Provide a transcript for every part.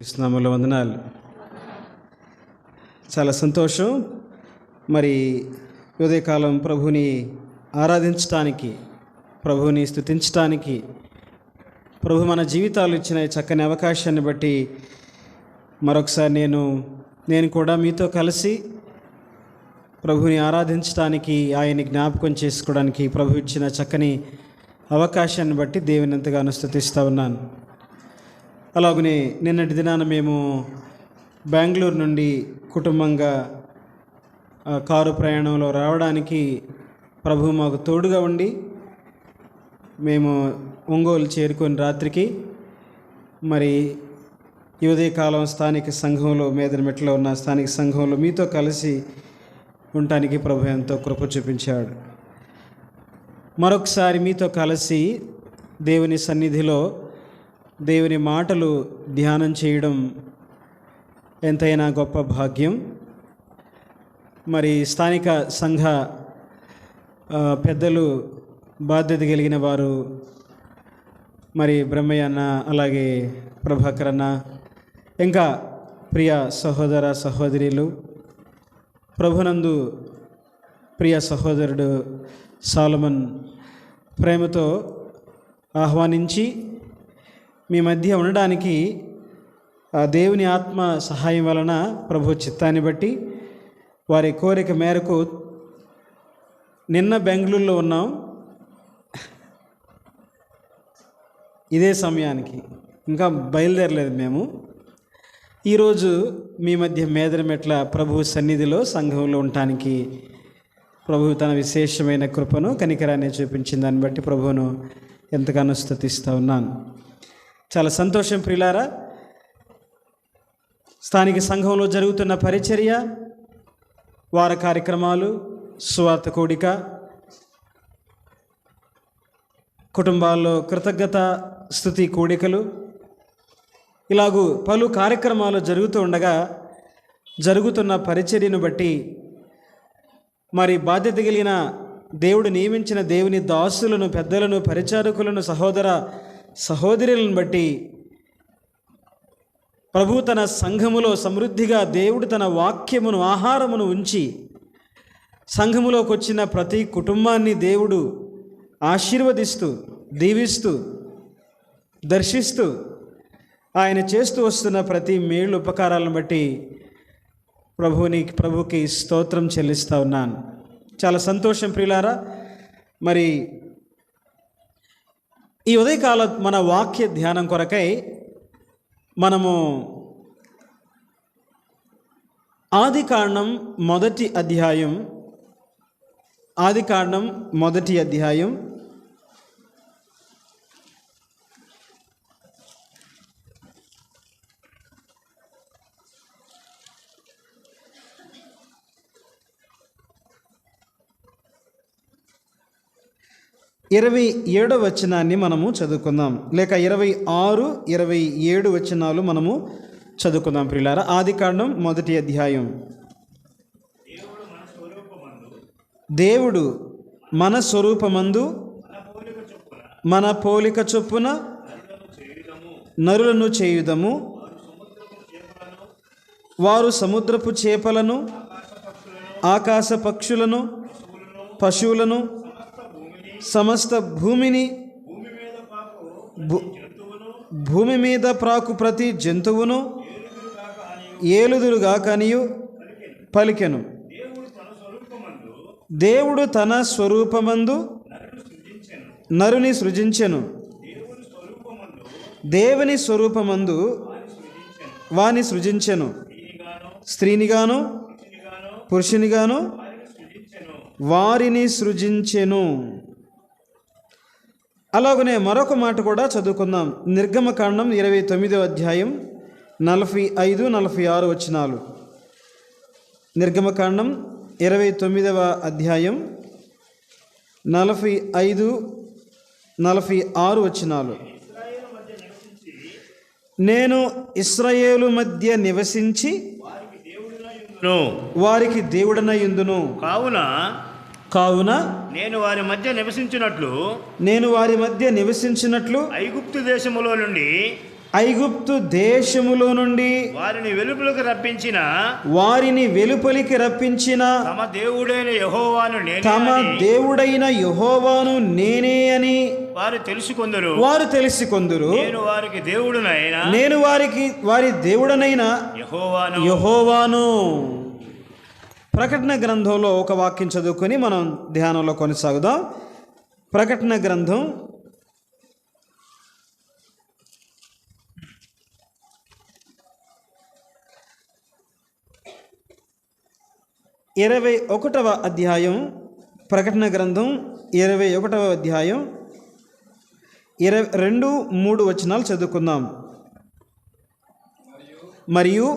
కృష్ణాముల వందనాలు. చాలా సంతోషం. మరి ఉదయకాలం ప్రభుని ఆరాధించటానికి, ప్రభుని స్తుతించటానికి, ప్రభు మన జీవితాలు ఇచ్చిన ఈ చక్కని అవకాశాన్ని బట్టి మరొకసారి నేను కూడా మీతో కలిసి ప్రభుని ఆరాధించటానికి, ఆయన్ని జ్ఞాపకం చేసుకోవడానికి ప్రభు ఇచ్చిన చక్కని అవకాశాన్ని బట్టి దేవుని ఎంతగానో స్తుతిస్తూ ఉన్నాను. అలాగనే నిన్నటి దినాన మేము బెంగళూరు నుండి కుటుంబంగా కారు ప్రయాణంలో రావడానికి ప్రభు మాకు తోడుగా ఉండి మేము ఒంగోలు చేరుకొని రాత్రికి మరి ఈ ఉదయకాలం స్థానిక సంఘంలో మేదరమెట్లో ఉన్న స్థానిక సంఘంలో మీతో కలిసి ఉండటానికి ప్రభు ఎంతో కృప చూపించాడు. మరొకసారి మీతో కలిసి దేవుని సన్నిధిలో దేవుని మాటలు ధ్యానం చేయడం ఎంతైనా గొప్ప భాగ్యం. మరి స్థానిక సంఘ పెద్దలు, బాధ్యత కలిగిన వారు, మరి బ్రహ్మయ్య అన్న, అలాగే ప్రభాకర్ అన్న, ఇంకా ప్రియ సహోదర సహోదరులు, ప్రభునందు ప్రియ సహోదరుడు సాలమన్ ప్రేమతో ఆహ్వానించి మీ మధ్య ఉండడానికి దేవుని ఆత్మ సహాయం వలన ప్రభు చిత్తాన్ని బట్టి వారి కోరిక మేరకు నిన్న బెంగళూరులో ఉన్నాం. ఇదే సమయానికి ఇంకా బయలుదేరలేదు మేము. ఈరోజు మీ మధ్య మేదరమెట్ల ప్రభు సన్నిధిలో సంఘంలో ఉండటానికి ప్రభు తన విశేషమైన కృపను కనికరాన్ని చూపించిన దాన్ని బట్టి ప్రభువును ఎంతగానో స్తుతిస్తూ ఉన్నాను. చాలా సంతోషం ప్రియులారా. స్థానిక సంఘంలో జరుగుతున్న పరిచర్య, వార కార్యక్రమాలు, సువార్త కూడిక, కుటుంబాల్లో కృతజ్ఞత స్తుతి కూడికలు, ఇలాగూ పలు కార్యక్రమాలు జరుగుతూ ఉండగా జరుగుతున్న పరిచర్యను బట్టి మరి బాధ్యత కలిగిన దేవుడు నియమించిన దేవుని దాసులను, పెద్దలను, పరిచారకులను, సహోదర సహోదరులను బట్టి ప్రభు తన సంఘములో సమృద్ధిగా దేవుడు తన వాక్యమును, ఆహారమును ఉంచి సంఘములోకి వచ్చిన ప్రతి కుటుంబాన్ని దేవుడు ఆశీర్వదిస్తూ, దీవిస్తూ, దర్శిస్తూ ఆయన చేస్తూ వస్తున్న ప్రతి మేలు ఉపకారాలను బట్టి ప్రభుకి స్తోత్రం చెల్లిస్తూ ఉన్నాను. చాలా సంతోషం ప్రియులారా. మరి ఈ ఉదయకాల మన వాక్య ధ్యానం కొరకై మనము ఆదికాండం మొదటి అధ్యాయం 27వ వచనాన్ని మనము చదువుకుందాం, లేక 26, 27 వచనాలు మనము చదువుకుందాం ప్రియులారా. ఆదికాండం మొదటి అధ్యాయం. దేవుడు మన స్వరూపమందు మన పోలిక చొప్పున నరులను చేయుదము, వారు సముద్రపు చేపలను, ఆకాశ పక్షులను, పశువులను, సమస్త భూమిని, భూమి మీద ప్రాకు ప్రతి జంతువును ఏలుదురుగా కనియు పలికెను. దేవుడు తన స్వరూపమందు నరుని సృజించెను, దేవుని స్వరూపమందు వాని సృజించెను, స్త్రీనిగాను పురుషునిగాను వారిని సృజించెను. అలాగనే మరొక మాట కూడా చదువుకుందాం. నిర్గమకాండం 29వ అధ్యాయం 45, 46 వచనాలు. నిర్గమకాండం 29వ అధ్యాయం 45, 46 వచనాలు. నేను ఇశ్రాయేలు మధ్య నివసించి వారికి దేవుడనయుందును, కావున నేను వారి మధ్య నివసించినట్లు ఐగుప్తు దేశములో నుండి ఐగుప్తు దేశములో నుండి వారిని వెలుపలకు రప్పించిన తమ దేవుడైన యెహోవాను నేనే అని వారు తెలుసుకొందురు. నేను వారి దేవుడనైన యెహోవాను. ప్రకటన గ్రంథంలో ఒక వాక్యం చదువుకొని మనం ధ్యానంలో కొనసాగుదాం. ప్రకటన గ్రంథం 21వ అధ్యాయం. ప్రకటన గ్రంథం 21వ అధ్యాయం 2-3 వచనాలు చదువుకుందాం. మరియు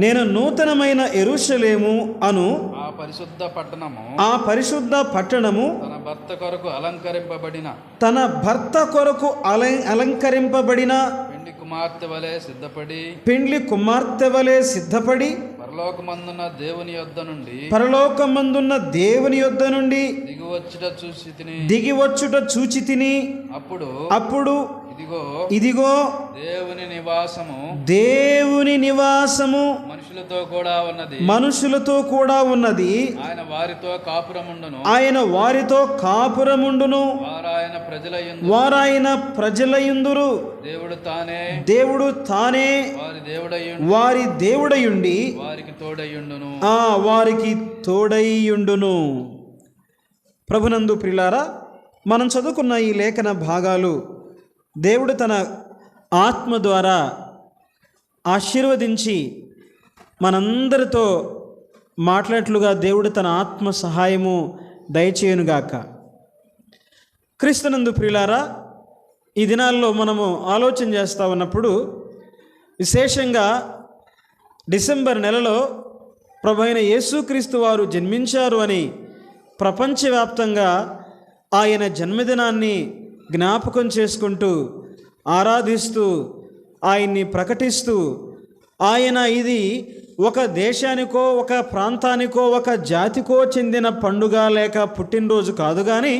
నేను నూతనమైన యెరూషలేము అను ఆ పరిశుద్ధ పట్టణము తన భర్త కొరకు అలంకరింపబడిన పెండ్లి కుమార్తె వలె సిద్ధపడి పరలోకమందున్న దేవుని యొద్ద నుండి దిగివచ్చుట చూచి తిని అప్పుడు ఇదిగో దేవుని నివాసము మనుషులతో కూడా ఉన్నది. ఆయన వారితో కాపురముండును. వారాయన ప్రజలయుందురు. దేవుడు తానే వారి దేవుడయుండి వారికి తోడైయుండును. ప్రభునందు ప్రియులారా, మనం చదువుకున్న ఈ లేఖన భాగాలు దేవుడు తన ఆత్మ ద్వారా ఆశీర్వదించి మనందరితో మాట్లాడట్లుగా దేవుడు తన ఆత్మ సహాయము దయచేయునుగాక. క్రీస్తునందు ప్రియులారా, ఈ దినాల్లో మనము ఆలోచన చేస్తూ ఉన్నప్పుడు విశేషంగా డిసెంబర్ నెలలో ప్రభు అయిన యేసుక్రీస్తు వారు జన్మించారు అని ప్రపంచవ్యాప్తంగా ఆయన జన్మదినాన్ని జ్ఞాపకం చేసుకుంటూ ఆరాధిస్తూ ఆయన్ని ప్రకటిస్తూ ఆయన ఇది ఒక దేశానికో ఒక ప్రాంతానికో ఒక జాతికో చెందిన పండుగ లేక పుట్టినరోజు కాదు, కానీ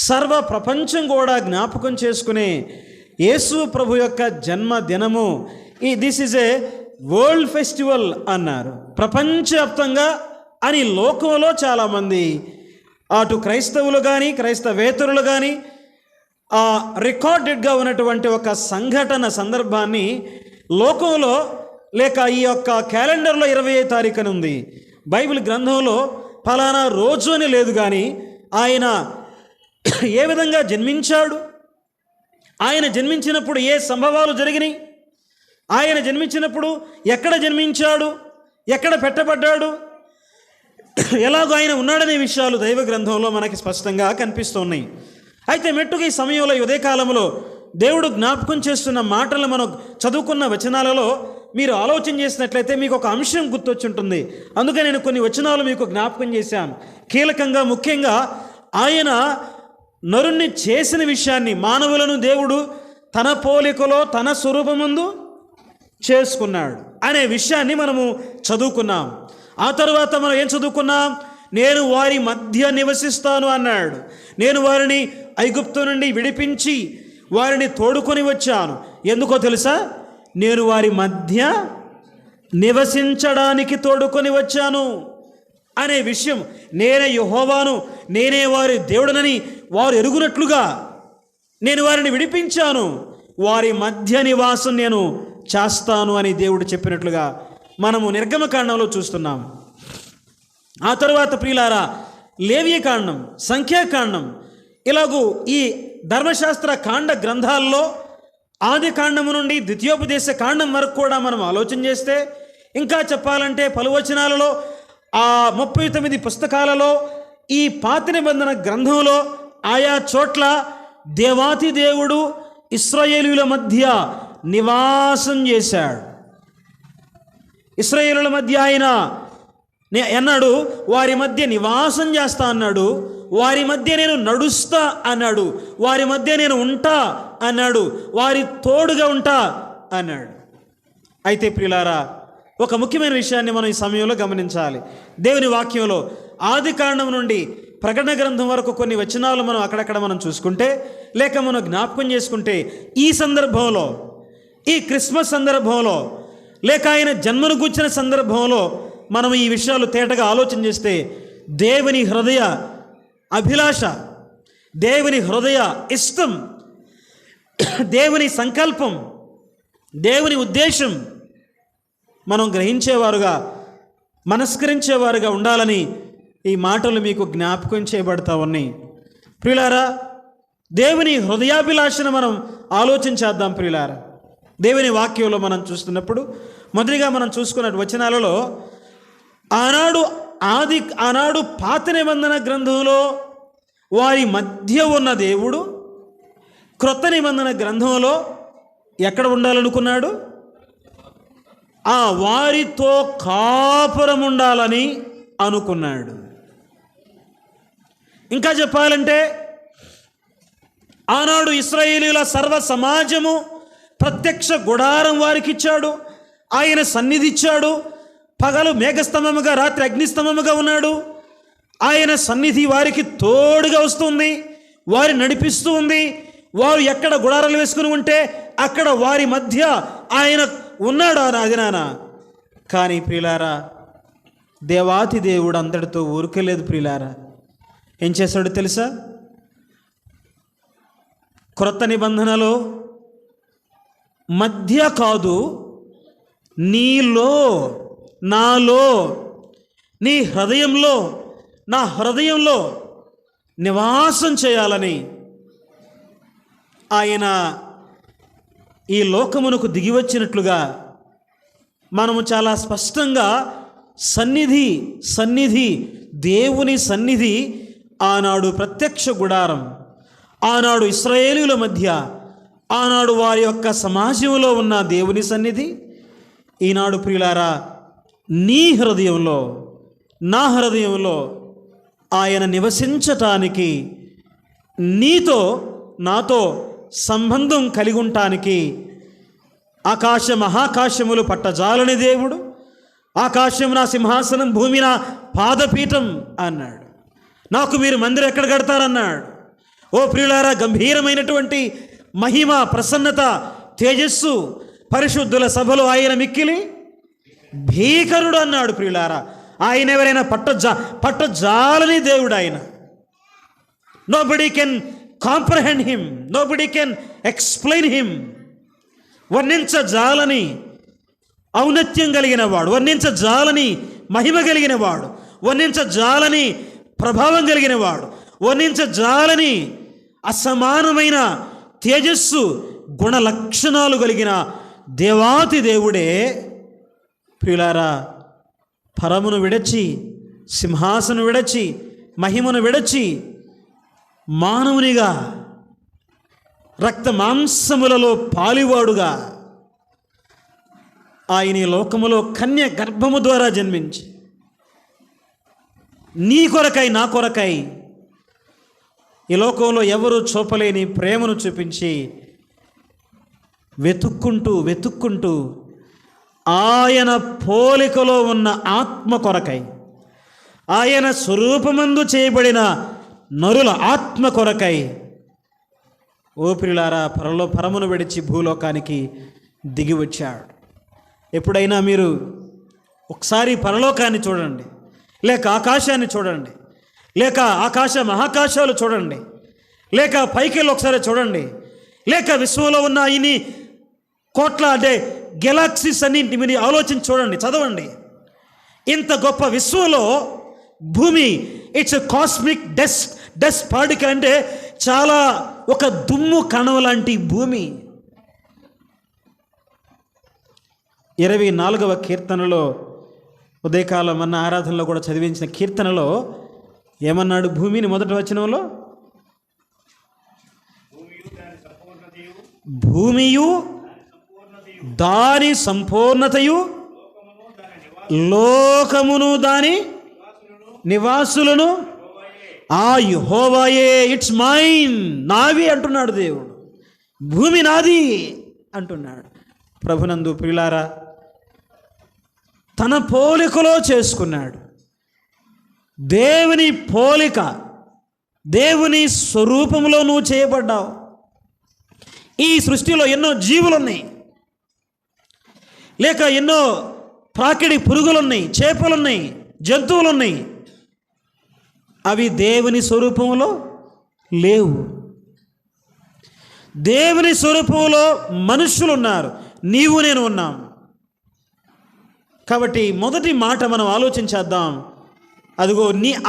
సర్వ ప్రపంచం కూడా జ్ఞాపకం చేసుకునే యేసు ప్రభు యొక్క జన్మదినము. This is a world festival అన్నారు ప్రపంచవ్యాప్తంగా అని. లోకంలో చాలామంది అటు క్రైస్తవులు కానీ క్రైస్తవేతరులు కానీ రికార్డెడ్గా ఉన్నటువంటి ఒక సందర్భాన్ని లోకంలో లేక ఈ యొక్క క్యాలెండర్లో 20వ తారీఖున ఉంది. బైబిల్ గ్రంథంలో ఫలానా రోజు అని లేదు, కానీ ఆయన ఏ విధంగా జన్మించాడు, ఆయన జన్మించినప్పుడు ఏ సంభవాలు జరిగినాయి, ఆయన జన్మించినప్పుడు ఎక్కడ జన్మించాడు, ఎక్కడ పెట్టబడ్డాడు, ఎలాగో ఆయన ఉన్నాడనే విషయాలు దైవ గ్రంథంలో మనకి స్పష్టంగా కనిపిస్తున్నాయి. అయితే మెట్టుగా ఈ సమయంలో ఉదయకాలంలో దేవుడు జ్ఞాపకం చేస్తున్న మాటలు మనం చదువుకున్న వచనాలలో మీరు ఆలోచన చేసినట్లయితే మీకు ఒక అంశం గుర్తొచ్చుంటుంది. అందుకే నేను కొన్ని వచనాలు మీకు జ్ఞాపకం చేశాను. కీలకంగా ముఖ్యంగా ఆయన నరుణ్ణి చేసిన విషయాన్ని, మానవులను దేవుడు తన పోలికలో తన స్వరూపమందు చేసుకున్నాడు అనే విషయాన్ని మనము చదువుకున్నాం. ఆ తర్వాత మనం ఏం చదువుకున్నాం? నేను వారి మధ్య నివసిస్తాను అన్నాడు. నేను వారిని ఐగుప్తు నుండి విడిపించి వారిని తోడుకొని వచ్చాను. ఎందుకో తెలుసా? నేను వారి మధ్య నివసించడానికి తోడుకొని వచ్చాను అనే విషయం. నేనే యెహోవాను, నేనే వారి దేవుడనని వారు ఎరుగునట్లుగా నేను వారిని విడిపించాను, వారి మధ్య నివాసం నేను చేస్తాను అని దేవుడు చెప్పినట్లుగా మనము నిర్గమకాండంలో చూస్తున్నాం. ఆ తరువాత ప్రియులారా, లేవియకాండం, సంఖ్యాకాండం, ఇలాగూ ఈ ధర్మశాస్త్ర కాండ గ్రంథాల్లో ఆది కాండము నుండి ద్వితీయోపదేశ కాండం వరకు కూడా మనం ఆలోచన చేస్తే, ఇంకా చెప్పాలంటే పలు వచనాలలో 39 పుస్తకాలలో ఈ పాత నిబంధన గ్రంథంలో ఆయా చోట్ల దేవాతి దేవుడు ఇశ్రాయేలీయుల మధ్య నివాసం చేశాడు. ఇశ్రాయేలీయుల మధ్య ఆయన అన్నాడు, వారి మధ్య నివాసం చేస్తా అన్నాడు, వారి మధ్య నేను నడుస్తా అన్నాడు, వారి మధ్య నేను ఉంటా అన్నాడు, వారి తోడుగా ఉంటా అన్నాడు. అయితే ప్రియులారా, ఒక ముఖ్యమైన విషయాన్ని మనం ఈ సమయంలో గమనించాలి. దేవుని వాక్యంలో ఆది కాండం నుండి ప్రకటన గ్రంథం వరకు కొన్ని వచనాలు మనం అక్కడక్కడ మనం చూసుకుంటే, లేక మనం జ్ఞాపకం చేసుకుంటే, ఈ సందర్భంలో, ఈ క్రిస్మస్ సందర్భంలో, లేక ఆయన జన్మను గూర్చిన సందర్భంలో మనం ఈ విషయాలు తేటగా ఆలోచన చేస్తే, దేవుని హృదయ అభిలాష, దేవుని హృదయ ఇష్టం, దేవుని సంకల్పం, దేవుని ఉద్దేశం మనం గ్రహించేవారుగా, మనస్కరించేవారుగా ఉండాలని ఈ మాటలు మీకు జ్ఞాపకం చేయబడతా ఉన్నాయి. ప్రియులారా, దేవుని హృదయాభిలాషను మనం ఆలోచించేద్దాం. ప్రియులారా, దేవుని వాక్యంలో మనం చూస్తున్నప్పుడు మొదటిగా మనం చూసుకున్న వచనాలలో ఆనాడు పాత నిబంధన గ్రంథంలో వారి మధ్య ఉన్న దేవుడు క్రొత్త నిబంధన గ్రంథంలో ఎక్కడ ఉండాలనుకున్నాడు? వారితో కాపురం ఉండాలని అనుకున్నాడు. ఇంకా చెప్పాలంటే, ఆనాడు ఇశ్రాయేలీయుల సర్వ సమాజము ప్రత్యక్ష గుడారం వారికి ఇచ్చాడు, ఆయన సన్నిధి ఇచ్చాడు. పగలు మేఘస్తంభముగా, రాత్రి అగ్నిస్తంభముగా ఉన్నాడు. ఆయన సన్నిధి వారికి తోడుగా వస్తుంది, వారి నడిపిస్తూ ఉంది. వారు ఎక్కడ గుడారాలు వేసుకుని ఉంటే అక్కడ వారి మధ్య ఆయన ఉన్నాడు అది నాన్న. కానీ ప్రియులారా, దేవాతి దేవుడు అందరితో ఊరుకోలేదు. ప్రియులారా, ఏం చేశాడో తెలుసా? క్రొత్త నిబంధనలో మధ్య కాదు, నీలో, నాలో, నీ హృదయంలో, నా హృదయంలో నివాసం చేయాలని ఆయన ఈ లోకమునకు దిగి వచ్చినట్లుగా మనము చాలా స్పష్టంగా సన్నిధి, దేవుని సన్నిధి ఆనాడు ప్రత్యక్ష గుడారం, ఆనాడు ఇశ్రాయేలీయుల మధ్య, ఆనాడు వారి యొక్క సమాజంలో ఉన్న దేవుని సన్నిధి ఈనాడు ప్రియులారా నీ హృదయంలో, నా హృదయంలో ఆయన నివసించటానికి, నీతో నాతో సంబంధం కలిగి ఉండటానికి ఆకాశ మహాకాశములు పట్టజాలని దేవుడు, ఆకాశం నా సింహాసనం, భూమి నా పాదపీఠం అన్నాడు. నాకు మీరు మందిరం ఎక్కడ కడతారన్నాడు. ఓ ప్రియులారా, గంభీరమైనటువంటి మహిమ, ప్రసన్నత, తేజస్సు, పరిశుద్ధుల సభలో ఆయన మిక్కిలి భీకరుడు అన్నాడు. ప్రియులారా, ఆయన ఎవరైనా పట్టజాలని దేవుడు ఆయన. Nobody can comprehend him, nobody can explain him. వర్ణించజాలని ఔన్నత్యం కలిగిన వాడు, వర్ణించజాలని మహిమ కలిగిన వాడు, వర్ణించజాలని ప్రభావం కలిగిన వాడు, వర్ణించజాలని అసమానమైన తేజస్సు, గుణ లక్షణాలు కలిగిన దేవాతి దేవుడే ప్రియులారా పరమును విడచి, సింహాసనం విడచి, మహిమను విడచి మానవునిగా, రక్త మాంసములలో పాలివాడుగా ఆయన ఈ లోకములో కన్య గర్భము ద్వారా జన్మించి నీ కొరకై, నా కొరకై ఈ లోకంలో ఎవరు చూపలేని ప్రేమను చూపించి వెతుక్కుంటూ ఆయన పోలికలో ఉన్న ఆత్మ కొరకై, ఆయన స్వరూపమందు చేయబడిన నరుల ఆత్మ కొరకై ఓ ప్రియులారా పరమును విడిచి భూలోకానికి దిగి వచ్చాడు. ఎప్పుడైనా మీరు ఒకసారి పరలోకాన్ని చూడండి, లేక ఆకాశాన్ని చూడండి, లేక ఆకాశ మహాకాశాలు చూడండి, లేక పైకెళ్ళి ఒకసారి చూడండి, లేక విశ్వంలో ఉన్న ఇన్ని కోట్ల అంటే గెలాక్సీస్ అన్నింటి మీరు ఆలోచించి చూడండి, చదవండి. ఇంత గొప్ప విశ్వంలో భూమి ఇట్స్ కాస్మిక్ డస్ట్ పార్టికల్, అంటే చాలా ఒక దుమ్ము కణం లాంటి భూమి. 24వ కీర్తనలో, ఉదయకాలం అన్న ఆరాధనలో కూడా చదివించిన కీర్తనలో ఏమన్నాడు? భూమిని మొదటి వచనంలో, భూమియు దాని సంపూర్ణతయు, లోకమును దాని నివాసులను యెహోవాయే, ఇట్స్ మైన్, నావి అంటున్నాడు దేవుడు. భూమి నాది అంటున్నాడు. ప్రభునందు ప్రియులారా, తన పోలికలో చేసుకున్నాడు. దేవుని పోలిక, దేవుని స్వరూపంలో నువ్వు చేయబడ్డావు. ఈ సృష్టిలో ఎన్నో జీవులున్నాయి, లేక ఎన్నో ప్రాకిడి పురుగులున్నాయి, చేపలున్నాయి, జంతువులున్నాయి. అవి దేవుని స్వరూపంలో లేవు. దేవుని స్వరూపంలో మనుష్యులు ఉన్నారు, నీవు నేను ఉన్నాం. కాబట్టి మొదటి మాట మనం ఆలోచించేద్దాం. అదిగో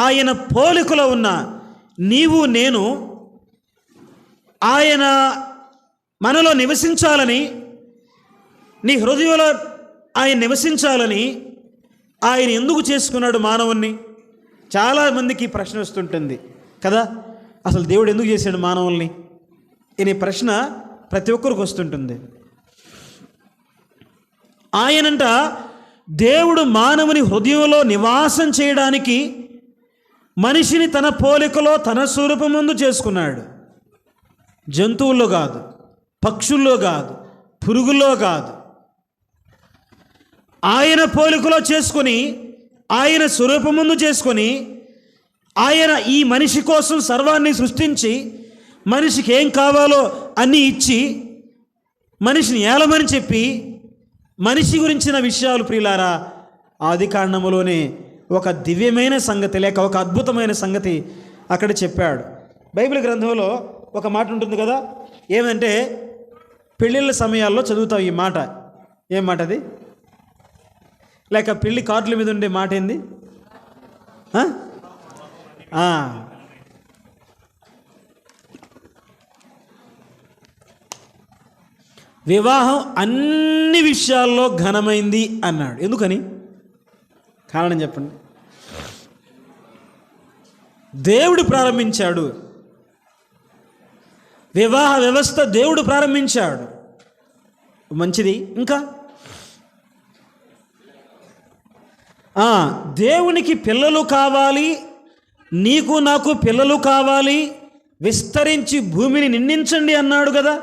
ఆయన పోలికలో ఉన్న నీవు నేను ఆయన మనలో నివసించాలని, నీ హృదయంలో ఆయన నివసించాలని ఆయన ఎందుకు చేసుకున్నాడు మానవుణ్ణి? చాలామందికి ప్రశ్న వస్తుంటుంది కదా, అసలు దేవుడు ఎందుకు చేశాడు మానవుల్ని అనే ప్రశ్న ప్రతి ఒక్కరికి వస్తుంటుంది. ఆయనంట దేవుడు మానవుని హృదయంలో నివాసం చేయడానికి మనిషిని తన పోలికలో తన స్వరూపం ముందు చేసుకున్నాడు. జంతువుల్లో కాదు, పక్షుల్లో కాదు, పురుగుల్లో కాదు. ఆయన పోలికలో చేసుకొని, ఆయన స్వరూపం ముందు చేసుకొని, ఆయన ఈ మనిషి కోసం సర్వాన్ని సృష్టించి మనిషికి ఏం కావాలో అన్నీ ఇచ్చి మనిషిని ఏలమని చెప్పి మనిషి గురించిన విషయాలు ప్రియులారా ఆది కాండములోనే ఒక దివ్యమైన సంగతి లేక ఒక అద్భుతమైన సంగతి అక్కడ చెప్పాడు. బైబిల్ గ్రంథంలో ఒక మాట ఉంటుంది కదా, ఏమంటే పెళ్ళిళ్ళ సమయాల్లో చదువుతావు ఈ మాట. ఏం మాట అది? లేక పెళ్లి కార్డుల మీద ఉండే మాట ఏంది? వివాహం అన్ని విషయాల్లో ఘనమైంది అన్నాడు. ఎందుకని? కారణం చెప్పండి. దేవుడు ప్రారంభించాడు వివాహ వ్యవస్థ, దేవుడు ప్రారంభించాడు, మంచిది. ఇంకా దేవునికి పిల్లలు కావాలి, నీకు నాకు పిల్లలు కావాలి, విస్తరించి భూమిని నిండించండి అన్నాడు కదా.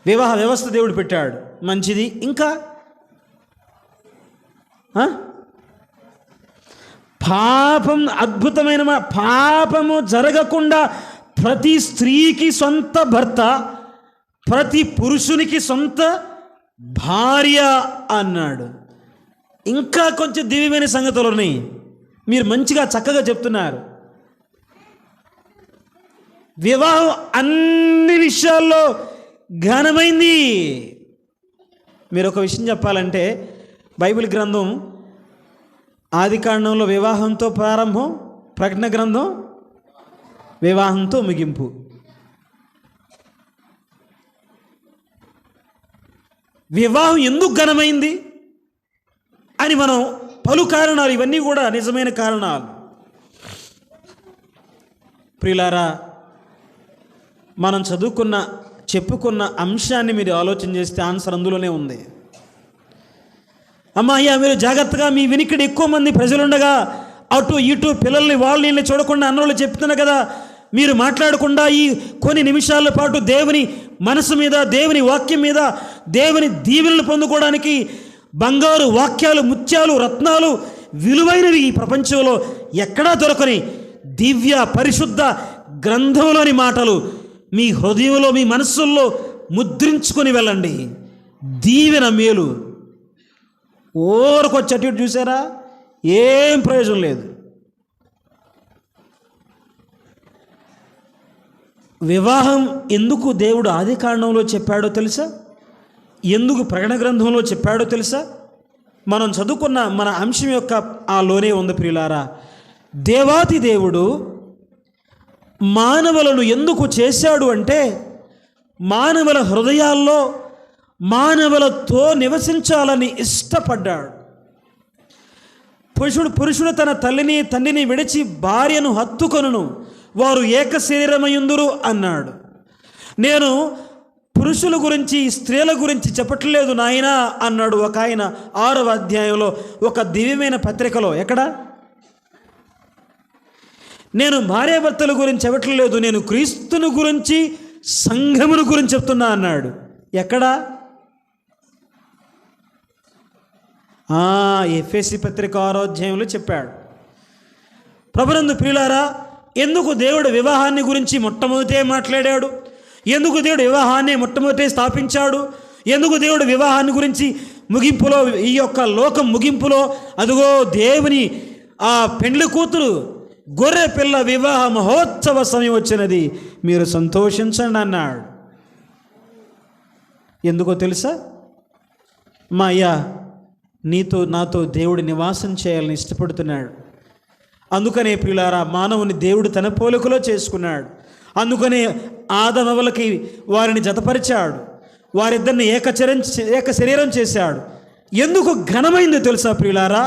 వివాహ వ్యవస్థ దేవుడు పెట్టాడు, మంచిది. ఇంకా పాపం, అద్భుతమైన పాపము జరగకుండా ప్రతి స్త్రీకి సొంత భర్త, ప్రతి పురుషునికి సొంత భార్య అన్నాడు. ఇంకా కొంచెం దివ్యమైన సంగతులు ఉన్నాయి, మీరు మంచిగా చక్కగా చెప్తున్నారు. వివాహం అన్ని విషయాల్లో ఘనమైంది. మీరు ఒక విషయం చెప్పాలంటే, బైబిల్ గ్రంథం ఆది కాండంలో వివాహంతో ప్రారంభం, ప్రకటన గ్రంథం వివాహంతో ముగింపు. వివాహం ఎందుకు ఘనమైంది అని మనం పలు కారణాలు, ఇవన్నీ కూడా నిజమైన కారణాలు. ప్రియులారా, మనం చెప్పుకున్న అంశాన్ని మీరు ఆలోచన చేస్తే ఆన్సర్ అందులోనే ఉంది. అయ్యా మీరు జాగ్రత్తగా, మీ వినికిడి ఎక్కువ మంది ప్రజలుండగా అటు ఇటు పిల్లల్ని వాళ్ళని చూడకుండా అన్నోళ్ళు చెప్తున్నారు కదా, మీరు మాట్లాడకుండా ఈ కొన్ని నిమిషాల పాటు దేవుని మనసు మీద, దేవుని వాక్యం మీద, దేవుని దీవెనలు పొందుకోవడానికి బంగారు వాక్యాలు, ముత్యాలు, రత్నాలు, విలువైనవి ఈ ప్రపంచంలో ఎక్కడా దొరకని దివ్య పరిశుద్ధ గ్రంథంలోని మాటలు మీ హృదయంలో, మీ మనస్సుల్లో ముద్రించుకొని వెళ్ళండి. దీవెన మేలు. ఓరకొచ్చేటట్టు చూసారా, ఏం ప్రయోజనం లేదు. వివాహం ఎందుకు దేవుడు ఆది కాండంలో చెప్పాడో తెలుసా? ఎందుకు ప్రకటన గ్రంథంలో చెప్పాడో తెలుసా? మనం చదువుకున్న మన అంశం యొక్క లోనే ఉంది ప్రియులారా. దేవాతి దేవుడు మానవులను ఎందుకు చేశాడు అంటే, మానవుల హృదయాల్లో మానవులతో నివసించాలని ఇష్టపడ్డాడు. పురుషుడు తన తల్లిని తండ్రిని విడిచి భార్యను హత్తుకొనును, వారు ఏక శరీరమయుందురు అన్నాడు. నేను పురుషుల గురించి, స్త్రీల గురించి చెప్పట్లేదు నాయనా అన్నాడు ఒక ఆయన 6వ అధ్యాయంలో ఒక దివ్యమైన పత్రికలో. ఎక్కడ? నేను భార్యాభర్తల గురించి చెప్పట్లేదు, నేను క్రీస్తుని గురించి, సంఘమును గురించి చెప్తున్నా అన్నాడు. ఎక్కడా? ఎఫెసీ పత్రిక 6వ అధ్యాయంలో చెప్పాడు. ప్రభునందు ప్రియులారా, ఎందుకు దేవుడు వివాహాన్ని గురించి మొట్టమొదటే మాట్లాడాడు? ఎందుకు దేవుడు వివాహాన్ని మొట్టమొదటే స్థాపించాడు? ఎందుకు దేవుడు వివాహాన్ని గురించి ముగింపులో, ఈ యొక్క లోకం ముగింపులో అదిగో దేవుని ఆ పెండ్లి కూతురు గొర్రె పిల్ల వివాహ మహోత్సవ సమయం వచ్చినది, మీరు సంతోషించండి అన్నాడు. ఎందుకో తెలుసా? మా అయ్యా నాతో దేవుడు నివాసం చేయాలని ఇష్టపడుతున్నాడు. అందుకనే ప్రియులారా, మానవుని దేవుడు తన పోలికలో చేసుకున్నాడు. అందుకనే ఆదమవలకి వారిని జతపరిచాడు, వారిద్దరిని ఏక శరీరం చేశాడు. ఎందుకు ఘనమైందో తెలుసా ప్రియులారా?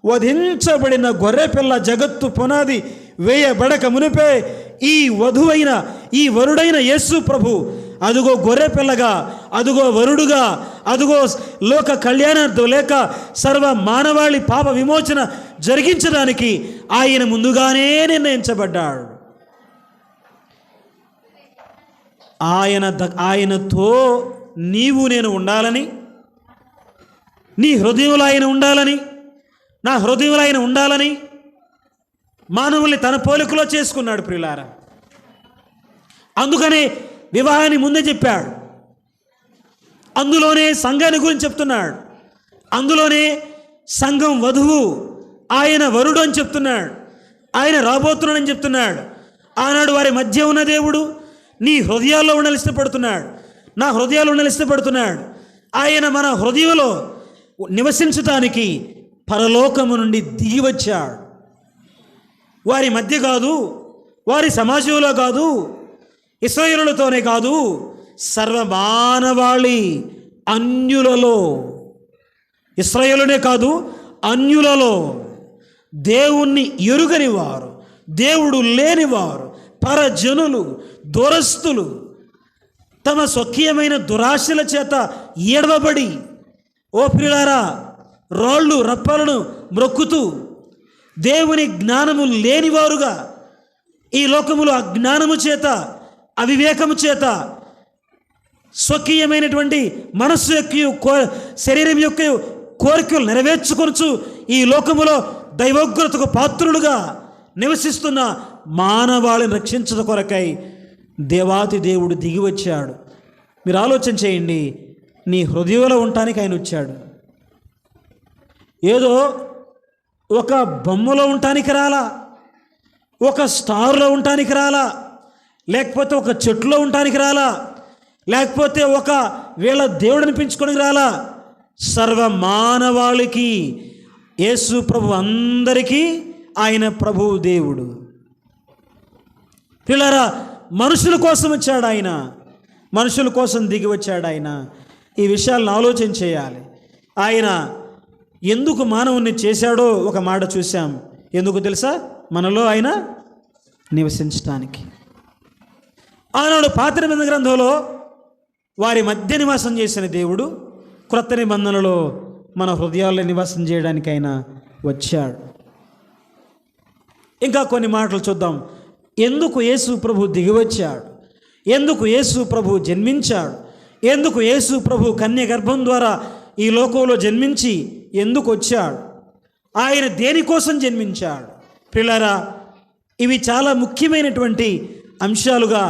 వధించబడిన గొర్రెపిల్ల జగత్తు పునాది వేయబడక మునిపే ఈ వధువైన, ఈ వరుడైన యేసు ప్రభు అదుగో గొర్రెపిల్లగా, అదుగో వరుడుగా, అదుగో లోక కళ్యాణార్థం లేక సర్వ మానవాళి పాప విమోచన జరిగించడానికి ఆయన ముందుగానే నిర్ణయించబడ్డాడు. ఆయనతో నీవు నేను ఉండాలని, నీ హృదయంలో ఆయన ఉండాలని, నా హృదయంలో ఆయన ఉండాలని మానవుల్ని తన పోలికలో చేసుకున్నాడు ప్రియులారా. అందుకనే వివాహాన్ని ముందే చెప్పాడు. అందులోనే సంఘాన్ని గురించి చెప్తున్నాడు. అందులోనే సంఘం వధువు, ఆయన వరుడు అని చెప్తున్నాడు. ఆయన రాబోతున్నాడని చెప్తున్నాడు. ఆనాడు వారి మధ్య ఉన్న దేవుడు నీ హృదయాల్లో ఉండాలని ఇష్టపడుతున్నాడు, నా హృదయాల్లో ఉండాలని ఇష్టపడుతున్నాడు. ఆయన మన హృదయంలో నివసించటానికి పరలోకము నుండి దిగి వచ్చాడు. వారి మధ్య కాదు, వారి సమాజంలో కాదు, ఇశ్రాయేలులతోనే కాదు, సర్వమానవాళి అన్యులలో, ఇశ్రాయేలునే కాదు అన్యులలో, దేవుణ్ణి ఎరుగని వారు, దేవుడు లేనివారు, పరజనులు, దూరస్తులు తమ స్వకీయమైన దురాశల చేత ఏడవబడి, ఓ ప్రియులారా, రాళ్ళు రప్పలను మ్రొక్కుతూ దేవుని జ్ఞానము లేనివారుగా ఈ లోకములో అజ్ఞానము చేత, అవివేకము చేత, స్వకీయమైనటువంటి మనస్సు యొక్క శరీరం యొక్క కోరికలు నెరవేర్చుకొనుచు ఈ లోకములో దైవోగ్రతకు పాత్రులుగా నివసిస్తున్న మానవాళిని రక్షించడం కొరకై దేవాతి దేవుడు దిగి వచ్చాడు. మీరు ఆలోచన చేయండి, నీ హృదయంలో ఉండటానికి ఆయన వచ్చాడు. ఏదో ఒక బొమ్మలో ఉండటానికి రాలా, ఒక స్టార్లో ఉండటానికి రాలా, లేకపోతే ఒక చెట్టులో ఉండటానికి రాలా, లేకపోతే ఒక వీళ్ళ దేవుడు అనిపించుకోవడానికి రాలా. సర్వ మానవాళికి యేసు ప్రభు అందరికీ ఆయన ప్రభువు దేవుడు. పిల్లరా, మనుషుల కోసం వచ్చాడు ఆయన, మనుషుల కోసం దిగి వచ్చాడు ఆయన. ఈ విషయాలను ఆలోచన చేయాలి. ఆయన ఎందుకు మానవుణ్ణి చేశాడో ఒక మాట చూసాం. ఎందుకు తెలుసా? మనలో ఆయన నివసించటానికి. ఆనాడు పాత నిబంధన గ్రంథంలో వారి మధ్య నివాసం చేసిన దేవుడు క్రొత్త నిబంధనలో మన హృదయాల్లో నివాసం చేయడానికి ఆయన వచ్చాడు. ఇంకా కొన్ని మాటలు చూద్దాం. ఎందుకు యేసు ప్రభు దిగి వచ్చాడు? ఎందుకు యేసు ప్రభు జన్మించాడు? ఎందుకు యేసు ప్రభు కన్య గర్భం ద్వారా ఈ లోకంలో జన్మించి ఎందుకు వచ్చాడు? ఆయన దేనికోసం జన్మించాడు? ప్రియులారా, ఇవి చాలా ముఖ్యమైనటువంటి అంశాలుగా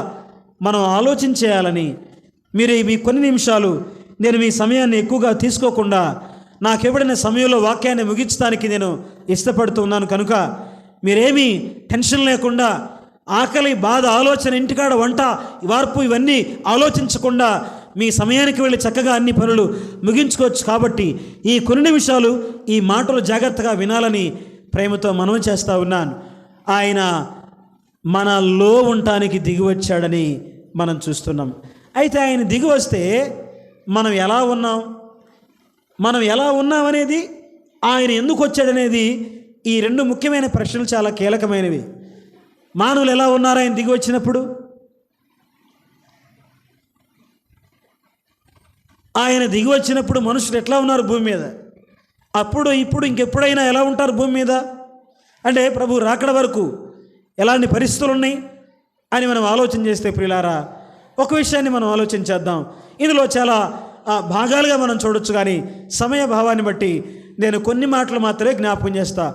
మనం ఆలోచించేయాలని మీరు మీ కొన్ని నిమిషాలు, నేను మీ సమయాన్ని ఎక్కువగా తీసుకోకుండా నాకు ఇవ్వబడిన సమయంలో వాక్యాన్ని ముగించడానికి నేను ఇష్టపడుతున్నాను. కనుక మీరేమీ టెన్షన్ లేకుండా, ఆకలి, బాధ, ఆలోచన, ఇంటికాడ వంట, వార్పు ఇవన్నీ ఆలోచించకుండా మీ సమయానికి వెళ్ళి చక్కగా అన్ని పనులు ముగించుకోవచ్చు. కాబట్టి ఈ కొన్ని నిమిషాలు ఈ మాటలు జాగ్రత్తగా వినాలని ప్రేమతో మనవి చేస్తూ ఉన్నాను. ఆయన మనలో ఉండటానికి దిగి వచ్చాడని మనం చూస్తున్నాం. అయితే ఆయన దిగి వస్తే మనం ఎలా ఉన్నాం, మనం ఎలా ఉన్నామనేది, ఆయన ఎందుకు వచ్చాడనేది, ఈ రెండు ముఖ్యమైన ప్రశ్నలు చాలా కీలకమైనవి. మానవులు ఎలా ఉన్నారు ఆయన దిగి వచ్చినప్పుడు? ఆయన దిగి వచ్చినప్పుడు మనుషులు ఎట్లా ఉన్నారు భూమి మీద? అప్పుడు ఇప్పుడు ఇంకెప్పుడైనా ఎలా ఉంటారు భూమి మీద? అంటే ప్రభు రాకడ వరకు ఎలాంటి పరిస్థితులు ఉన్నాయి అని మనం ఆలోచన చేస్తే ప్రియులారా, ఒక విషయాన్ని మనం ఆలోచన చేద్దాం. ఇందులో చాలా భాగాలుగా మనం చూడొచ్చు, కానీ సమయ భావాన్ని బట్టి నేను కొన్ని మాటలు మాత్రమే జ్ఞాపకం చేస్తా.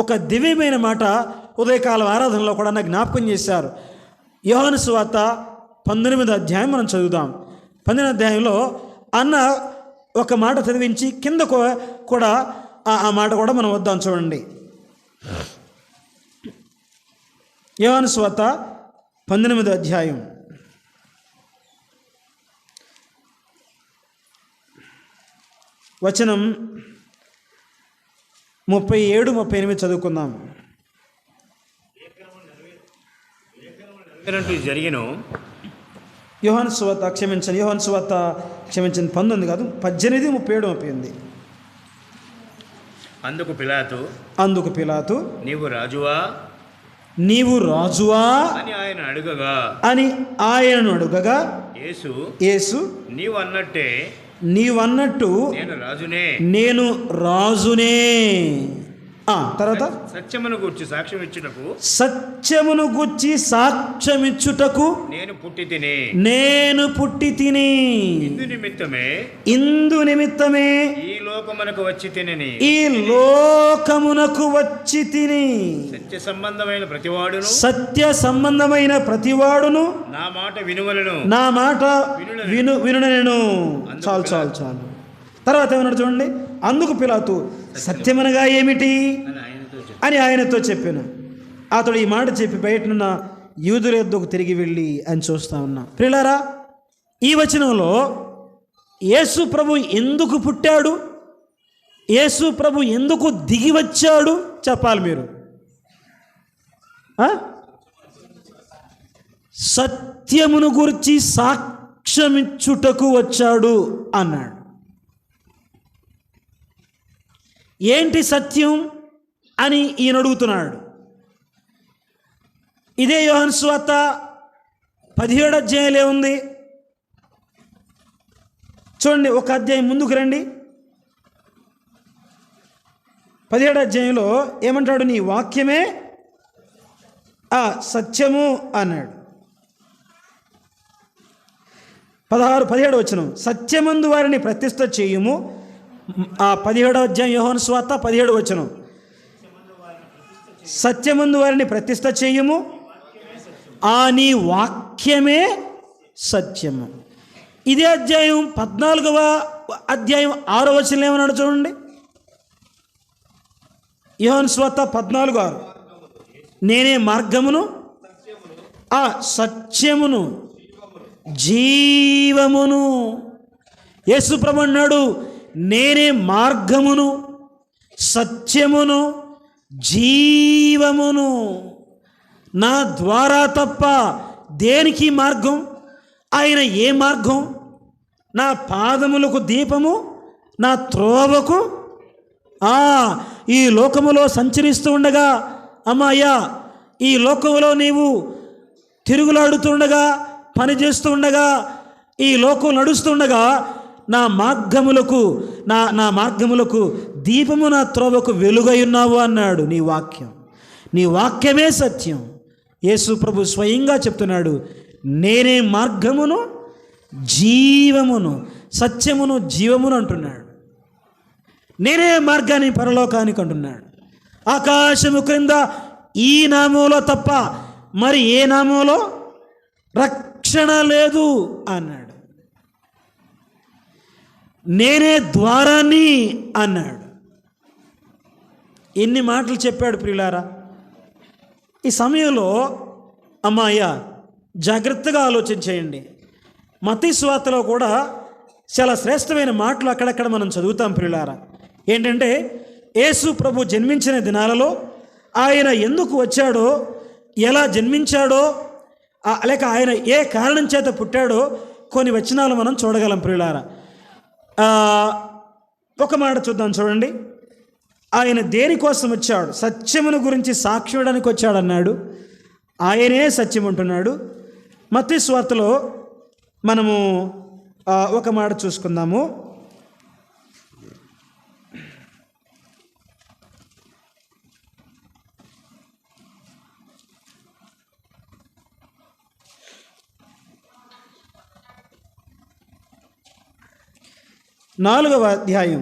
ఒక దివ్యమైన మాట ఉదయకాలం ఆరాధనలో కూడా నాకు జ్ఞాపకం చేశారు. యోహాను సువార్త 19వ అధ్యాయం మనం చదువుదాం. 19వ అధ్యాయంలో అన్న ఒక మాట చదివించి కింద కూడా ఆ మాట కూడా మనం వద్దాం. చూడండి, యోహాను సువార్త 19వ అధ్యాయం వచనం 37, 38 చదువుకుందాం. జరిగిన యోహాను సువార్త క్షమించండి 19 కాదు 18, 37, 38. అందుకు పిలాతు నీవు రాజువా అని ఆయనను అడుగగా యేసు నీవన్నట్టు నేను రాజునే. తర్వాత సత్యమును గూర్చి సాక్ష్యం ఇచ్చుటకు నేను పుట్టి తిని ఇందు నిమిత్తమే ఈ లోకమునకు వచ్చి తిని సత్య సంబంధమైన ప్రతివాడును నా మాట వినునెను. చాలు. తర్వాత ఏమన్నాడు చూడండి, అందుకు పిలాతు సత్యమనగా ఏమిటి అని ఆయనతో చెప్పాను. అతడు ఈ మాట చెప్పి బయటనున్న యూదుల యొద్దకు తిరిగి వెళ్ళి అని చూస్తా ఉన్నా. ప్రియులారా, ఈ వచనంలో యేసు ప్రభు ఎందుకు పుట్టాడు, యేసు ప్రభు ఎందుకు దిగి వచ్చాడు చెప్పాలి మీరు. సత్యమును గురించి సాక్ష్యమిచ్చుటకు వచ్చాడు అన్నాడు. ఏంటి సత్యం అని ఈయన అడుగుతున్నాడు. ఇదే యోహాను సువార్త 17వ అధ్యాయంలో ఉంది. చూడండి, ఒక అధ్యాయం ముందుకు రండి. 17వ అధ్యాయంలో ఏమంటాడు, నీ వాక్యమే సత్యము అన్నాడు. 17వ వచనం, సత్యమందు వారిని ప్రతిష్ఠ చేయుము. 17వ అధ్యాయం యోహాను సువార్త 17వ వచనం, సత్యమందు వారిని ప్రతిష్ఠ చేయుము, నీ వాక్యమే సత్యము. ఇదే అధ్యాయం 14వ అధ్యాయం 6వ వచనం ఏమన్నాడు చూడండి. యోహాను సువార్త 14:6, నేనే మార్గమును సత్యమును జీవమును. యేసు ప్రభు అన్నాడు, నేనే మార్గమును సత్యమును జీవమును. నా ద్వారా తప్ప దేనికి మార్గం? ఆయన ఏ మార్గం? నా పాదములకు దీపము, నా త్రోవకు. ఈ లోకములో సంచరిస్తూ ఉండగా, అమ్మాయ్యా, ఈ లోకములో నీవు తిరుగులాడుతుండగా, పని చేస్తూ ఉండగా, ఈ లోకం నడుస్తుండగా నా మార్గములకు దీపము, నా త్రోవకు వెలుగై ఉన్నావు అన్నాడు. నీ వాక్యమే సత్యం. యేసు ప్రభు స్వయంగా చెప్తున్నాడు, నేనే మార్గమును జీవమును సత్యమును జీవమును అంటున్నాడు. నేనే మార్గాన్ని పరలోకానికి అంటున్నాడు. ఆకాశము క్రింద ఈ నామములో తప్ప మరి ఏ నామములో రక్షణ లేదు అన్నాడు. నేనే ద్వారాన్ని అన్నాడు. ఎన్ని మాటలు చెప్పాడు ప్రియులారా. ఈ సమయంలో అమ్మాయ్యా జాగ్రత్తగా ఆలోచన చేయండి. మత్తయి సువార్తలో కూడా చాలా శ్రేష్టమైన మాటలు అక్కడక్కడ మనం చదువుతాం ప్రియులారా. ఏంటంటే, యేసు ప్రభు జన్మించిన దినాలలో ఆయన ఎందుకు వచ్చాడో, ఎలా జన్మించాడో, లేక ఆయన ఏ కారణం చేత పుట్టాడో కొన్ని వచనాలు మనం చూడగలం ప్రియులారా. ఒక మాట చూద్దాం చూడండి. ఆయన దేనికోసం వచ్చాడు? సత్యమును గురించి సాక్ష్యడానికి వచ్చాడు అన్నాడు. ఆయనే సత్యం అంటున్నాడు. మత్తయి సువార్తలో మనము ఒక మాట చూసుకుందాము.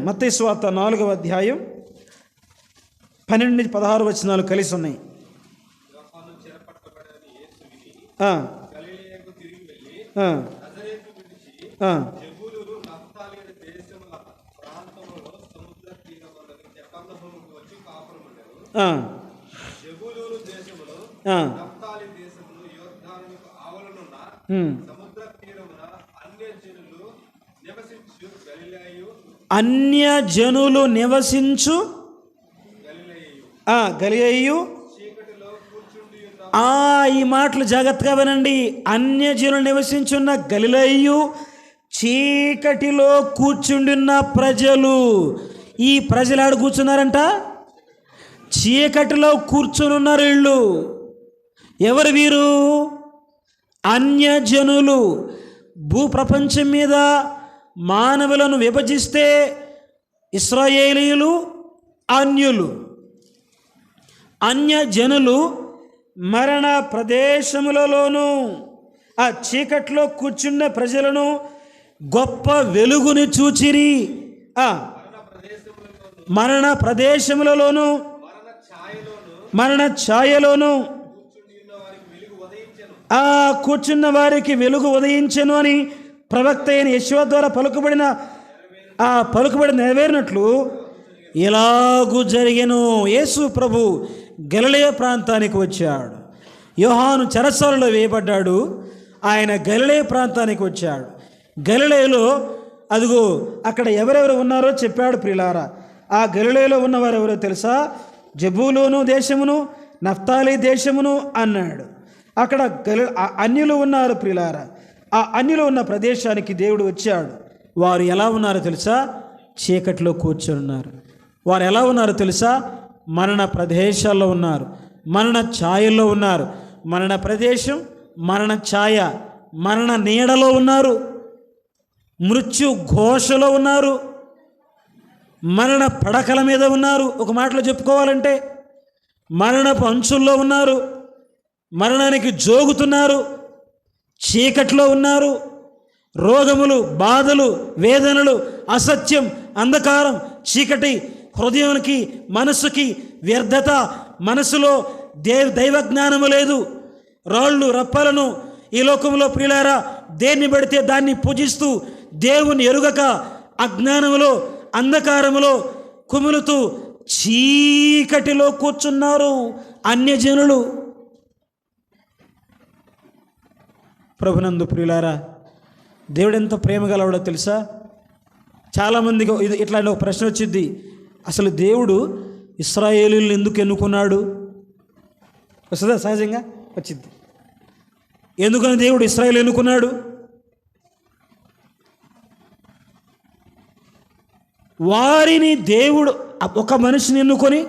మత్తయి సువార్త 4వ అధ్యాయం 12-16 వచనాలు కలిసి ఉన్నాయి. ఆ, గలిలయకు తిరిగి వెళ్ళి ఆ, నజరేతు విడిచి ఆ. జెబూలూరు నఫ్తాలి దేశముల ప్రాంతములో సముద్ర తీరములకు కపెర్నహూముకు వచ్చి కాపురముండెను. ఆ, జెబూలూరు దేశములో ఆ. నఫ్తాలి దేశములు యోర్దానుకు ఆవలనున్న ఉమ్. సముద్ర తీరమున అన్యజనులు నివసించు గలిలయు అన్యజనులు నివసించు గలిలయు. చీకటిలో కూర్చుండి ఉన్న ఈ మాటలు జాగ్రత్తగా వినండి. అన్యజనులు నివసించున్న గలిలయు, చీకటిలో కూర్చుండిన్న ప్రజలు. ఈ ప్రజలు ఆడ కూర్చున్నారంట, చీకటిలో కూర్చుని ఉన్నారు వీళ్ళు. ఎవరు వీరు? అన్యజనులు. భూప్రపంచం మీద మానవులను విభజిస్తే ఇశ్రాయేలీయులు, అన్యులు. అన్యజనులు మరణ ప్రదేశములలోనూ ఆ చీకట్లో కూర్చున్న ప్రజలను గొప్ప వెలుగుని చూచిరి. మరణ ప్రదేశములలోనూ మరణ ఛాయలోను కూర్చున్న వారికి వెలుగు ఉదయించెను అని ప్రవక్త అయిన యెషయా ద్వారా పలుకుబడి నెరవేరినట్లు ఇలాగూ జరిగెను. యేసు ప్రభు గలిలయ ప్రాంతానికి వచ్చాడు. యోహాను చెరసాలలో వేయబడ్డాడు. ఆయన గలిలయ ప్రాంతానికి వచ్చాడు. గలిలయలో అదిగో అక్కడ ఎవరెవరు ఉన్నారో చెప్పాడు ప్రియులారా. ఆ గలిలయలో ఉన్నవారు ఎవరో తెలుసా? జెబూలూను దేశమును, నఫ్తాలి దేశమును అన్నాడు. అక్కడ అన్యులు ఉన్నారు ప్రియులారా. ఆ అన్యులు ఉన్న ప్రదేశానికి దేవుడు వచ్చాడు. వారు ఎలా ఉన్నారో తెలుసా? చీకట్లో కూర్చొని ఉన్నారు. వారు ఎలా ఉన్నారో తెలుసా? మరణ ప్రదేశాల్లో ఉన్నారు, మరణ ఛాయల్లో ఉన్నారు. మరణ ప్రదేశం, మరణ ఛాయ, మరణ నీడలో ఉన్నారు, మృత్యు ఘోషలో ఉన్నారు, మరణ పడకల మీద ఉన్నారు. ఒక మాటలో చెప్పుకోవాలంటే మరణపు అంచుల్లో ఉన్నారు, మరణానికి జోగుతున్నారు, చీకట్లో ఉన్నారు. రోగములు, బాధలు, వేదనలు, అసత్యం, అంధకారం, చీకటి, హృదయానికి, మనస్సుకి వ్యర్థత, మనసులో దైవజ్ఞానము లేదు. రాళ్ళు రప్పలను ఈ లోకంలో ప్రియులారా దేన్ని పడితే దాన్ని పూజిస్తూ దేవుని ఎరుగక అజ్ఞానములో, అంధకారములో కుములుతూ చీకటిలో కూర్చున్నారు అన్యజనులు. ప్రభునందు ప్రియులారా, దేవుడు ఎంత ప్రేమ గలవాడో తెలుసా? చాలామందికి ఇట్లాంటి ఒక ప్రశ్న వచ్చింది. అసలు దేవుడు ఇశ్రాయేలీయులను ఎందుకు ఎన్నుకున్నాడు? వస్తుందా? సహజంగా వచ్చింది. ఎందుకని దేవుడు ఇశ్రాయేలు ఎన్నుకున్నాడు? వారిని దేవుడు ఒక మనిషిని ఎన్నుకొని,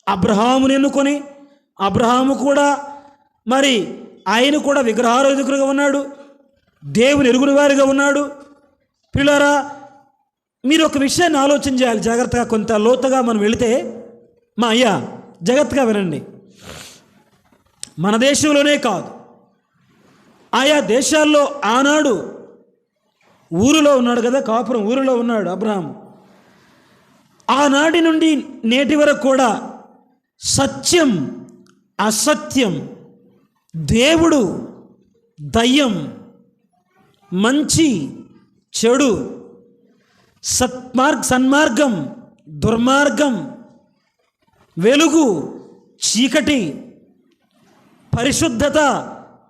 అబ్రహాముని ఎన్నుకొని, అబ్రహాము కూడా మరి ఆయన కూడా విగ్రహారాధకుడుగా ఉన్నాడు, దేవుని ఎరుగుని వారిగా ఉన్నాడు. పిల్లరా, మీరు ఒక విషయాన్ని ఆలోచన చేయాలి జాగ్రత్తగా. కొంత లోతుగా మనం వెళితే, మా అయ్యా జాగ్రత్తగా వినండి. మన దేశంలోనే కాదు, ఆయా దేశాల్లో ఆనాడు ఊరిలో ఉన్నాడు కదా, కాపురం ఊరిలో ఉన్నాడు అబ్రహాము. ఆనాటి నుండి నేటి వరకు కూడా సత్యం, అసత్యం, దేవుడు, దయ్యం, మంచి, చెడు, సన్మార్గం, దుర్మార్గం, వెలుగు, చీకటి, పరిశుద్ధత,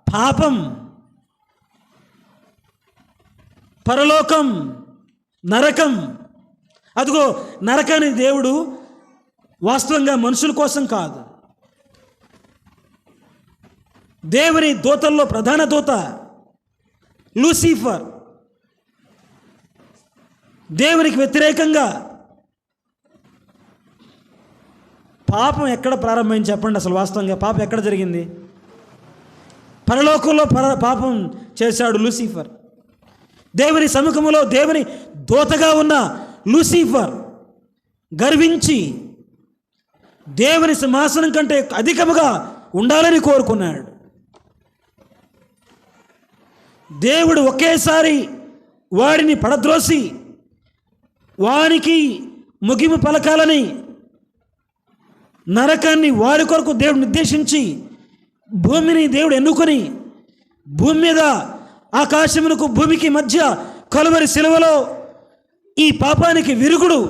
పాపం, పరలోకం, నరకం. అదిగో నరకాన్ని దేవుడు వాస్తవంగా మనుషుల కోసం కాదు, దేవుని దూతల్లో ప్రధాన దూత లూసిఫర్ దేవునికి వ్యతిరేకంగా. పాపం ఎక్కడ ప్రారంభమైంది చెప్పండి? అసలు వాస్తవంగా పాపం ఎక్కడ జరిగింది? పరలోకంలో పాపం చేశాడు లూసిఫర్. దేవుని సముఖములో దేవుని దూతగా ఉన్న లూసిఫర్ గర్వించి దేవుని సింహాసనం కంటే అధికముగా ఉండాలని కోరుకున్నాడు. దేవుడు ఒకేసారి వాడిని పడద్రోసి వానికి ముగింపు పలకాలని నరకాన్ని వారి కొరకు దేవుడు నిర్దేశించి భూమిని దేవుడు ఎన్నుకొని భూమి మీద ఆకాశమునకు భూమికి మధ్య కలువరి శిలువలో ఈ పాపానికి విరుగుడు,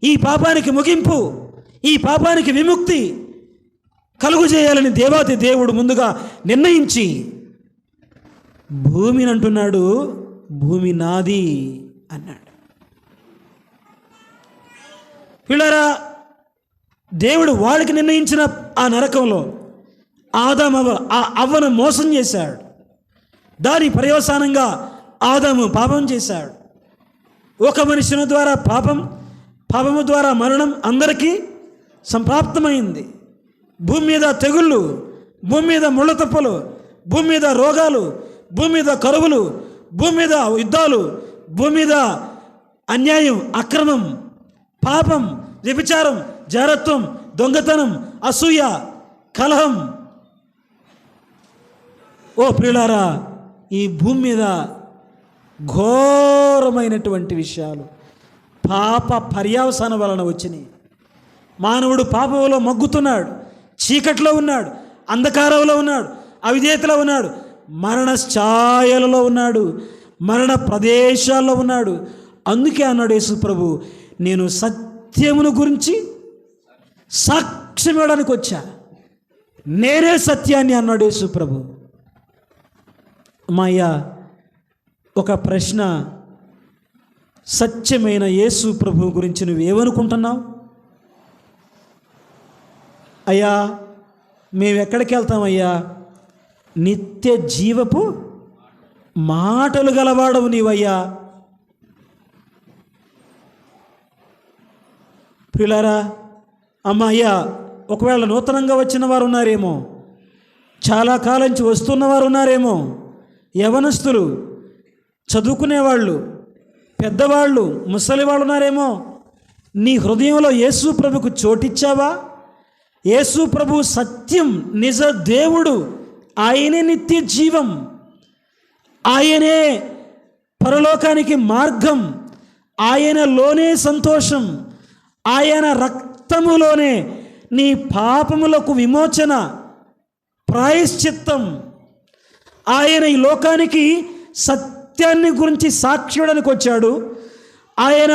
ఈ పాపానికి ముగింపు, ఈ పాపానికి విముక్తి కలుగు చేయాలని దేవాతి దేవుడు ముందుగా నిర్ణయించి భూమిని అంటున్నాడు, భూమి నాది అన్నాడు. పిల్లరా, దేవుడు వాళ్ళకి నిర్ణయించిన ఆ నరకంలో ఆదాము అవ్వను మోసం చేశాడు. దాని పర్యవసానంగా ఆదాము పాపం చేశాడు. ఒక మనుషుని ద్వారా పాపము ద్వారా మరణం అందరికీ సంప్రాప్తమైంది. భూమి మీద తెగుళ్ళు, భూమి మీద ముళ్ళ తప్పలు, భూమి మీద రోగాలు, భూమి మీద కరువులు, భూమి మీద యుద్ధాలు, భూమి మీద అన్యాయం, అక్రమం, పాపం, వ్యభిచారం, జారత్వం, దొంగతనం, అసూయ, కలహం. ఓ ప్రియులారా, ఈ భూమి మీద ఘోరమైనటువంటి విషయాలు పాప పర్యవసానం వలన వచ్చినాయి. మానవుడు పాపంలో మగ్గుతున్నాడు, చీకట్లో ఉన్నాడు, అంధకారంలో ఉన్నాడు, అవిధేయతలో ఉన్నాడు, మరణ ఛాయలలో ఉన్నాడు, మరణ ప్రదేశాల్లో ఉన్నాడు. అందుకే అన్నాడు యేసు ప్రభు, నేను సత్యమును గురించి సాక్ష్యం ఇవ్వడానికి వచ్చా, నేనే సత్యాన్ని అన్నాడు యేసు ప్రభు. అమ్మయ్య, ఒక ప్రశ్న, సత్యమైన యేసు ప్రభు గురించి నువ్వేమనుకుంటున్నావు? అయ్యా, మేము ఎక్కడికి వెళ్తామయ్యా? నిత్య జీవపు మాటలు గలవాడవు నీవయ్యా. ప్రియులారా, అయ్యా, ఒకవేళ నూతనంగా వచ్చిన వారు ఉన్నారేమో, చాలా కాలం నుంచి వస్తున్నవారు ఉన్నారేమో, యవనస్తులు, చదువుకునేవాళ్ళు, పెద్దవాళ్ళు, ముసలి వాళ్ళు ఉన్నారేమో. నీ హృదయంలో యేసు ప్రభుకు చోటిచ్చావా? యేసు ప్రభు సత్యం, నిజ దేవుడు, ఆయనే నిత్య జీవం, ఆయనే పరలోకానికి మార్గం, ఆయనలోనే సంతోషం, ఆయన రక్తములోనే నీ పాపములకు విమోచన, ప్రాయశ్చిత్తం. ఆయన ఈ లోకానికి సత్యాన్ని గురించి సాక్ష్యడానికి వచ్చాడు. ఆయన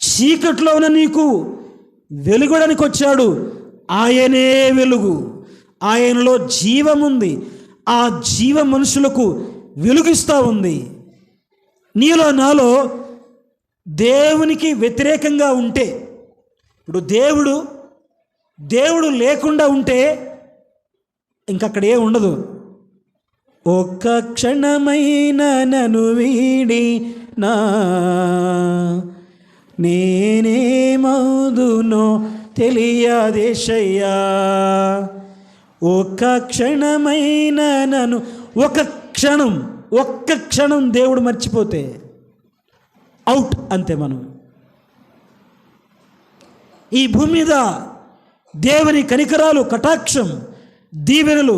చీకట్లో ఉన్న నీకు వెలుగడానికి వచ్చాడు. ఆయనే వెలుగు, ఆయనలో జీవముంది. ఆ జీవం మనుషులకు వెలుగిస్తూ ఉంది. నీలో నాలో దేవునికి వ్యతిరేకంగా ఉంటే, ఇప్పుడు దేవుడు లేకుండా ఉంటే ఇంకక్కడ ఏ ఉండదు. ఒక్క క్షణమైన నన్ను వీడి నా నేనేమవుదునో తెలియదేశయ్యా. ఒక్క క్షణమైన నన్ను, ఒక్క క్షణం దేవుడు మర్చిపోతే అవుట్, అంతే. మనం ఈ భూమి మీద దేవుని కనికరాలు, కటాక్షం, దీవెనలు,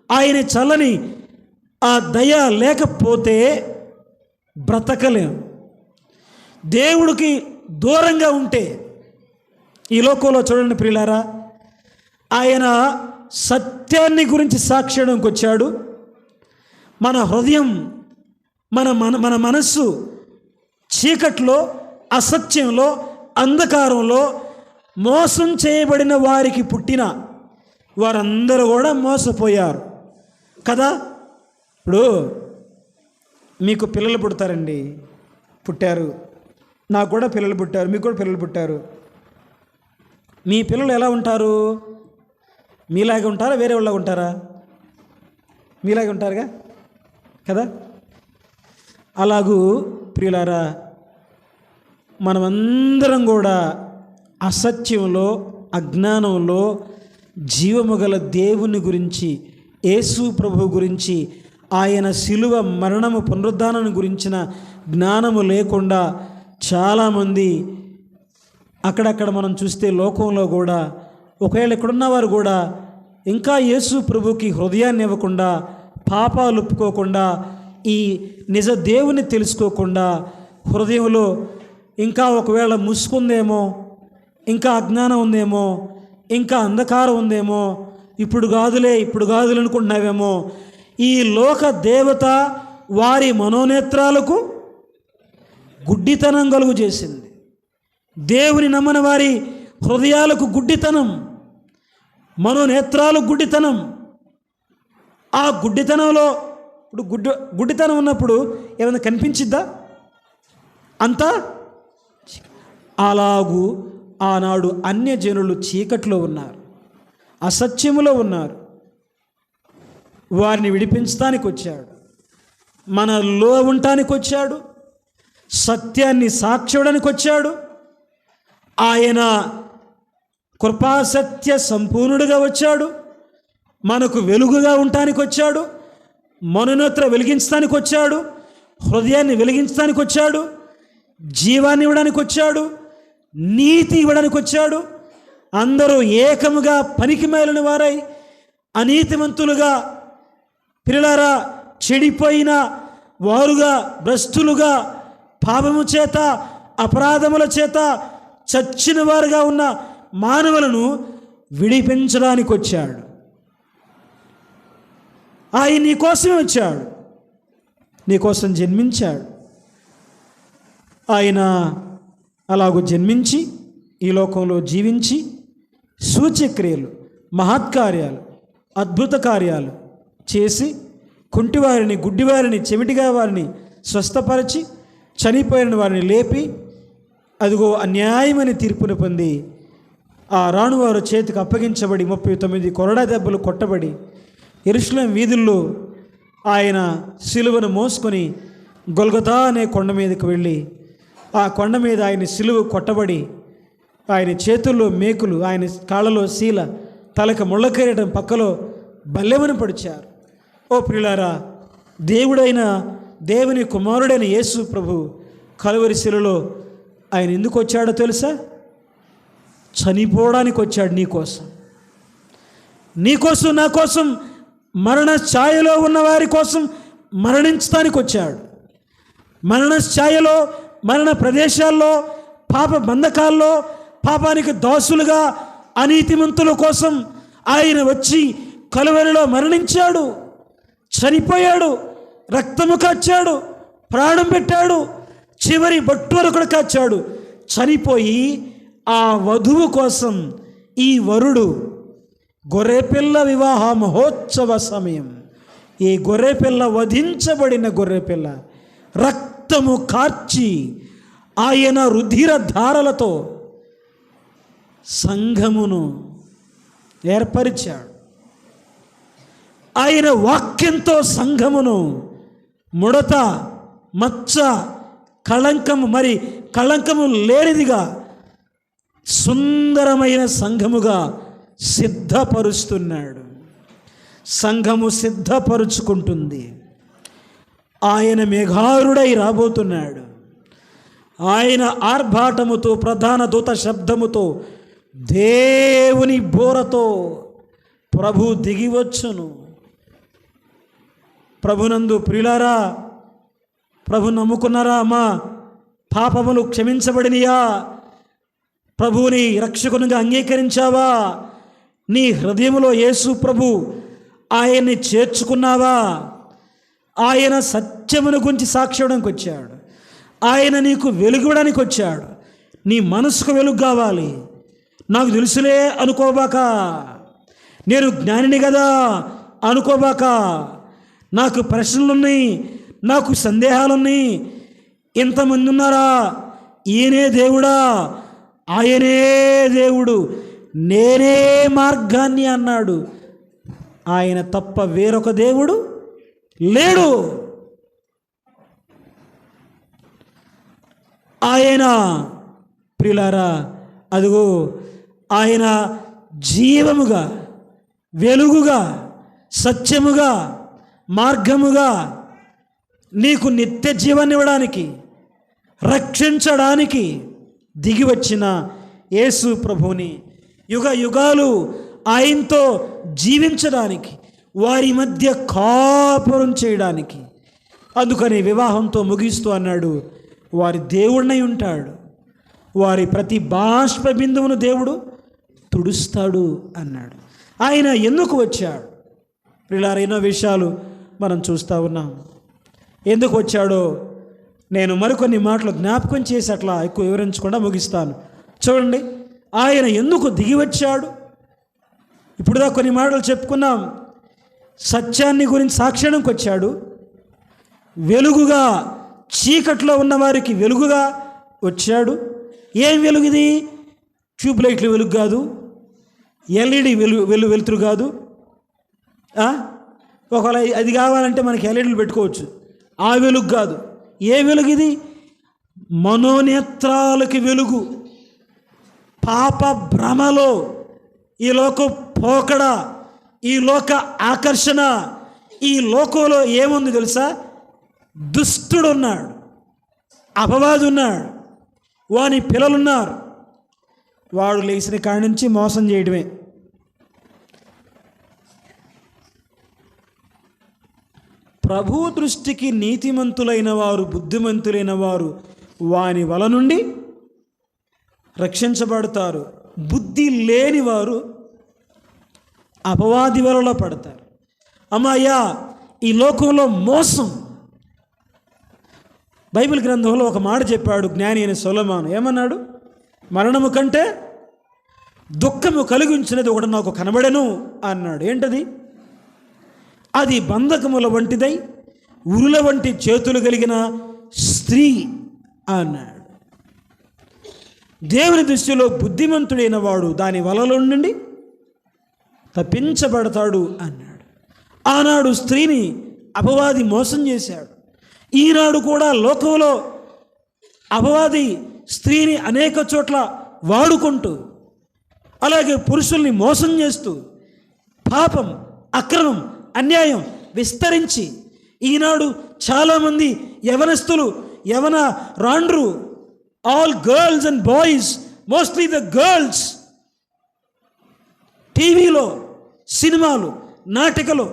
ఆయన చల్లని ఆ దయ లేకపోతే బ్రతకలేం. దేవుడికి దూరంగా ఉంటే, ఈ లోకంలో చూడండి ప్రియులారా, ఆయన సత్యాన్ని గురించి సాక్ష్యానికి వచ్చాడు. మన హృదయం, మన మనస్సు చీకట్లో, అసత్యంలో, అంధకారంలో మోసం చేయబడిన వారికి పుట్టిన వారందరూ కూడా మోసపోయారు కదా. ఇప్పుడు మీకు పిల్లలు పుడతారండి, పుట్టారు, నాకు కూడా పిల్లలు పుట్టారు, మీకు కూడా పిల్లలు పుట్టారు. మీ పిల్లలు ఎలా ఉంటారు? మీలాగే ఉంటారా, వేరే వాళ్ళగా ఉంటారా? మీలాగే ఉంటారుగా కదా. అలాగూ ప్రియులారా, మనమందరం కూడా అసత్యంలో, అజ్ఞానంలో జీవము గల దేవుని గురించి, యేసు ప్రభు గురించి, ఆయన శిలువ మరణము పునరుద్ధానం గురించిన జ్ఞానము లేకుండా చాలామంది అక్కడక్కడ మనం చూస్తే లోకంలో కూడా, ఒకవేళ ఇక్కడున్నవారు కూడా ఇంకా యేసు ప్రభుకి హృదయాన్ని ఇవ్వకుండా, పాపాలు ఒప్పుకోకుండా, ఈ నిజ దేవుని తెలుసుకోకుండా, హృదయంలో ఇంకా ఒకవేళ ముసుకుందేమో, ఇంకా అజ్ఞానం ఉందేమో, ఇంకా అంధకారం ఉందేమో, ఇప్పుడు కాదులే అనుకుంటున్నావేమో, ఈ లోక దేవత వారి మనోనేత్రాలకు గుడ్డితనం కలుగు చేసింది. దేవుని నమ్మని వారి హృదయాలకు గుడ్డితనం, మనోనేత్రాలు గుడ్డితనం. ఆ గుడ్డితనంలో ఇప్పుడు గుడ్డితనం ఉన్నప్పుడు ఏమైనా కనిపించిద్దా? అంతా అలాగూ ఆనాడు అన్యజనులు చీకట్లో ఉన్నారు, అసత్యములో ఉన్నారు. వారిని విడిపించడానికి వచ్చాడు, మనలో ఉండటానికి వచ్చాడు, సత్యాన్ని సాక్ష్యడానికి వచ్చాడు. ఆయన కృపాసత్య సంపూర్ణుడిగా వచ్చాడు, మనకు వెలుగుగా ఉండటానికి వచ్చాడు, మనోనేత్ర వెలిగించడానికి వచ్చాడు, హృదయాన్ని వెలిగించడానికి వచ్చాడు, జీవాన్ని ఇవ్వడానికి వచ్చాడు, నీతి ఇవ్వడానికి వచ్చాడు. అందరూ ఏకముగా పనికి మాలిన వారై అనీతిమంతులుగా, పిల్లలారా చెడిపోయిన వారుగా, భ్రష్టులుగా, పాపము చేత అపరాధముల చేత చచ్చిన వారుగా ఉన్న మానవులను విడిపించడానికి వచ్చాడు. ఆయన నీ కోసమే వచ్చాడు, నీ కోసం జన్మించాడు. ఆయన అలాగూ జన్మించి ఈ లోకంలో జీవించి సూచ్యక్రియలు, మహత్కార్యాలు, అద్భుత కార్యాలు చేసి కుంటివారిని, గుడ్డివారిని, చెవిటిగా వారిని స్వస్థపరిచి చనిపోయిన వారిని లేపి అదిగో అన్యాయమని తీర్పును పొంది ఆ రాణువారు చేతికి అప్పగించబడి 39 కొరడా దెబ్బలు కొట్టబడి యెరూషలేం వీధుల్లో ఆయన సిలువను మోసుకొని గొల్గొతా అనే కొండ మీదకి వెళ్ళి ఆ కొండ మీద ఆయన సిలువ కొట్టబడి ఆయన చేతుల్లో మేకులు, ఆయన కాళ్ళలో శీల, తలకు ముళ్ళకిరీటం, పక్కలో బల్లెమని పడిచారు. ఓ ప్రియులారా, దేవుని కుమారుడైన యేసు ప్రభు కలువరి శిలువలో ఆయన ఎందుకు వచ్చాడో తెలుసా? చనిపోవడానికి వచ్చాడు. నీకోసం నా కోసం, మరణ ఛాయలో ఉన్న వారి కోసం మరణించడానికి వచ్చాడు. మరణ ఛాయలో, మరణ ప్రదేశాల్లో, పాప బంధకాల్లో, పాపానికి దాసులుగా అనీతిమంతుల కోసం ఆయన వచ్చి కలువరిలో మరణించాడు, చనిపోయాడు, రక్తము కాచాడు, ప్రాణం పెట్టాడు, చివరి బొట్టు వరకు కాచాడు. చనిపోయి ఆ వధువు కోసం ఈ వరుడు గొర్రెపిల్ల వివాహ మహోత్సవ సమయం, ఈ గొర్రెపిల్ల వధించబడిన గొర్రెపిల్ల రక్తము కార్చి ఆయన రుధిర ధారలతో సంఘమును ఏర్పరిచాడు. ఆయన వాక్యంతో సంఘమును ముడత, మచ్చ, కళంకము లేనిదిగా సుందరమైన సంఘముగా సిద్ధపరుస్తున్నాడు. సంఘము సిద్ధపరుచుకుంటుంది. ఆయన మేఘారుడై రాబోతున్నాడు. ఆయన ఆర్భాటముతో, ప్రధాన దూత శబ్దముతో, దేవుని బోరతో ప్రభు దిగివచ్చును. ప్రభునందు ప్రియులారా, ప్రభు నమ్ముకున్నారా? అమ్మా, పాపములు క్షమించబడినయా? ప్రభువుని రక్షకునిగా అంగీకరించావా? నీ హృదయములో యేసు ప్రభు ఆయన్ని చేర్చుకున్నావా? ఆయన సత్యమును గురించి సాక్ష్యడానికి వచ్చాడు. ఆయన నీకు వెలుగుడానికి వచ్చాడు. నీ మనసుకు వెలుగు కావాలి. నాకు తెలుసులే అనుకోబాక, నేను జ్ఞానిని కదా అనుకోబాక, నాకు ప్రశ్నలున్నాయి, నాకు సందేహాలున్నాయి, ఇంతమంది ఉన్నారా? ఈయనే దేవుడా? ఆయనే దేవుడు, నేనే మార్గాన్ని అన్నాడు. ఆయన తప్ప వేరొక దేవుడు లేడు. ఆయన ప్రియులారా, అదిగో ఆయన జీవముగా, వెలుగుగా, సత్యముగా, మార్గముగా నీకు నిత్య జీవాన్ని ఇవ్వడానికి, రక్షించడానికి దిగి వచ్చిన యేసు ప్రభువుని యుగ యుగాలు ఆయనతో జీవించడానికి, వారి మధ్య కాపురం చేయడానికి, అందుకని వివాహంతో ముగిస్తూ అన్నాడు, వారి దేవుడినై ఉంటాడు, వారి ప్రతి బాష్ప బిందువును దేవుడు తుడుస్తాడు అన్నాడు. ఆయన ఎందుకు వచ్చాడు? ప్రియులారా, ఎన్నో విషయాలు మనం చూస్తూ ఉన్నాం. ఎందుకు వచ్చాడో నేను మరికొన్ని మాటలు జ్ఞాపకం చేసి అట్లా ఎక్కువ వివరించకుండా ముగిస్తాను. చూడండి, ఆయన ఎందుకు దిగి వచ్చాడు? ఇప్పుడుదా కొన్ని మాటలు చెప్పుకున్నాం. సత్యాన్ని గురించి సాక్ష్యానికి వచ్చాడు. వెలుగుగా, చీకట్లో ఉన్న వారికి వెలుగుగా వచ్చాడు. ఏం వెలుగు ఇది? ట్యూబ్ లైట్లు వెలుగు కాదు, ఎల్ఈడి వెలుతురు కాదు. ఒకవేళ అది కావాలంటే మనకి ఎల్ఈడీలు పెట్టుకోవచ్చు. ఆ వెలుగు కాదు. ఏ వెలుగు ఇది? మనోనేత్రాలకి వెలుగు. పాప భ్రమలో, ఈ లోక పోకడ, ఈ లోక ఆకర్షణ, ఈ లోకంలో ఏముంది తెలుసా? దుష్టుడు ఉన్నాడు, అపవాది ఉన్నాడు, వాని పిల్లలున్నారు. వాడు లేచిన కాడి నుంచి మోసం చేయడమే. ప్రభు దృష్టికి నీతిమంతులైన వారు, బుద్ధిమంతులైన వారు వాని వల నుండి రక్షించబడతారు. బుద్ధి లేని వారు అపవాది వలలో పడతారు. అమ్మాయ్యా, ఈ లోకంలో మోసం. బైబిల్ గ్రంథంలో ఒక మాట చెప్పాడు జ్ఞాని అయిన సొలొమోను. ఏమన్నాడు? మరణము కంటే దుఃఖము కలిగించినది ఒకటి నాకు కనబడెను అన్నాడు. ఏంటది? అది బంధకముల వంటిదై ఉరుల వంటి చేతులు కలిగిన స్త్రీ అన్నాడు. దేవుని దృష్టిలో బుద్ధిమంతుడైన వాడు దాని వలలో నుండి తప్పించబడతాడు అన్నాడు. ఆనాడు స్త్రీని అపవాది మోసం చేశాడు. ఈనాడు కూడా లోకంలో అపవాది స్త్రీని అనేక చోట్ల వాడుకుంటూ, అలాగే పురుషుల్ని మోసం చేస్తూ, పాపం, అక్రమం, అన్యాయం విస్తరించి ఈనాడు చాలామంది యవనస్తులు, యవన రాండ్రు, all girls and boys, mostly the girls, టీవీలో, సినిమాలు, నాటికలు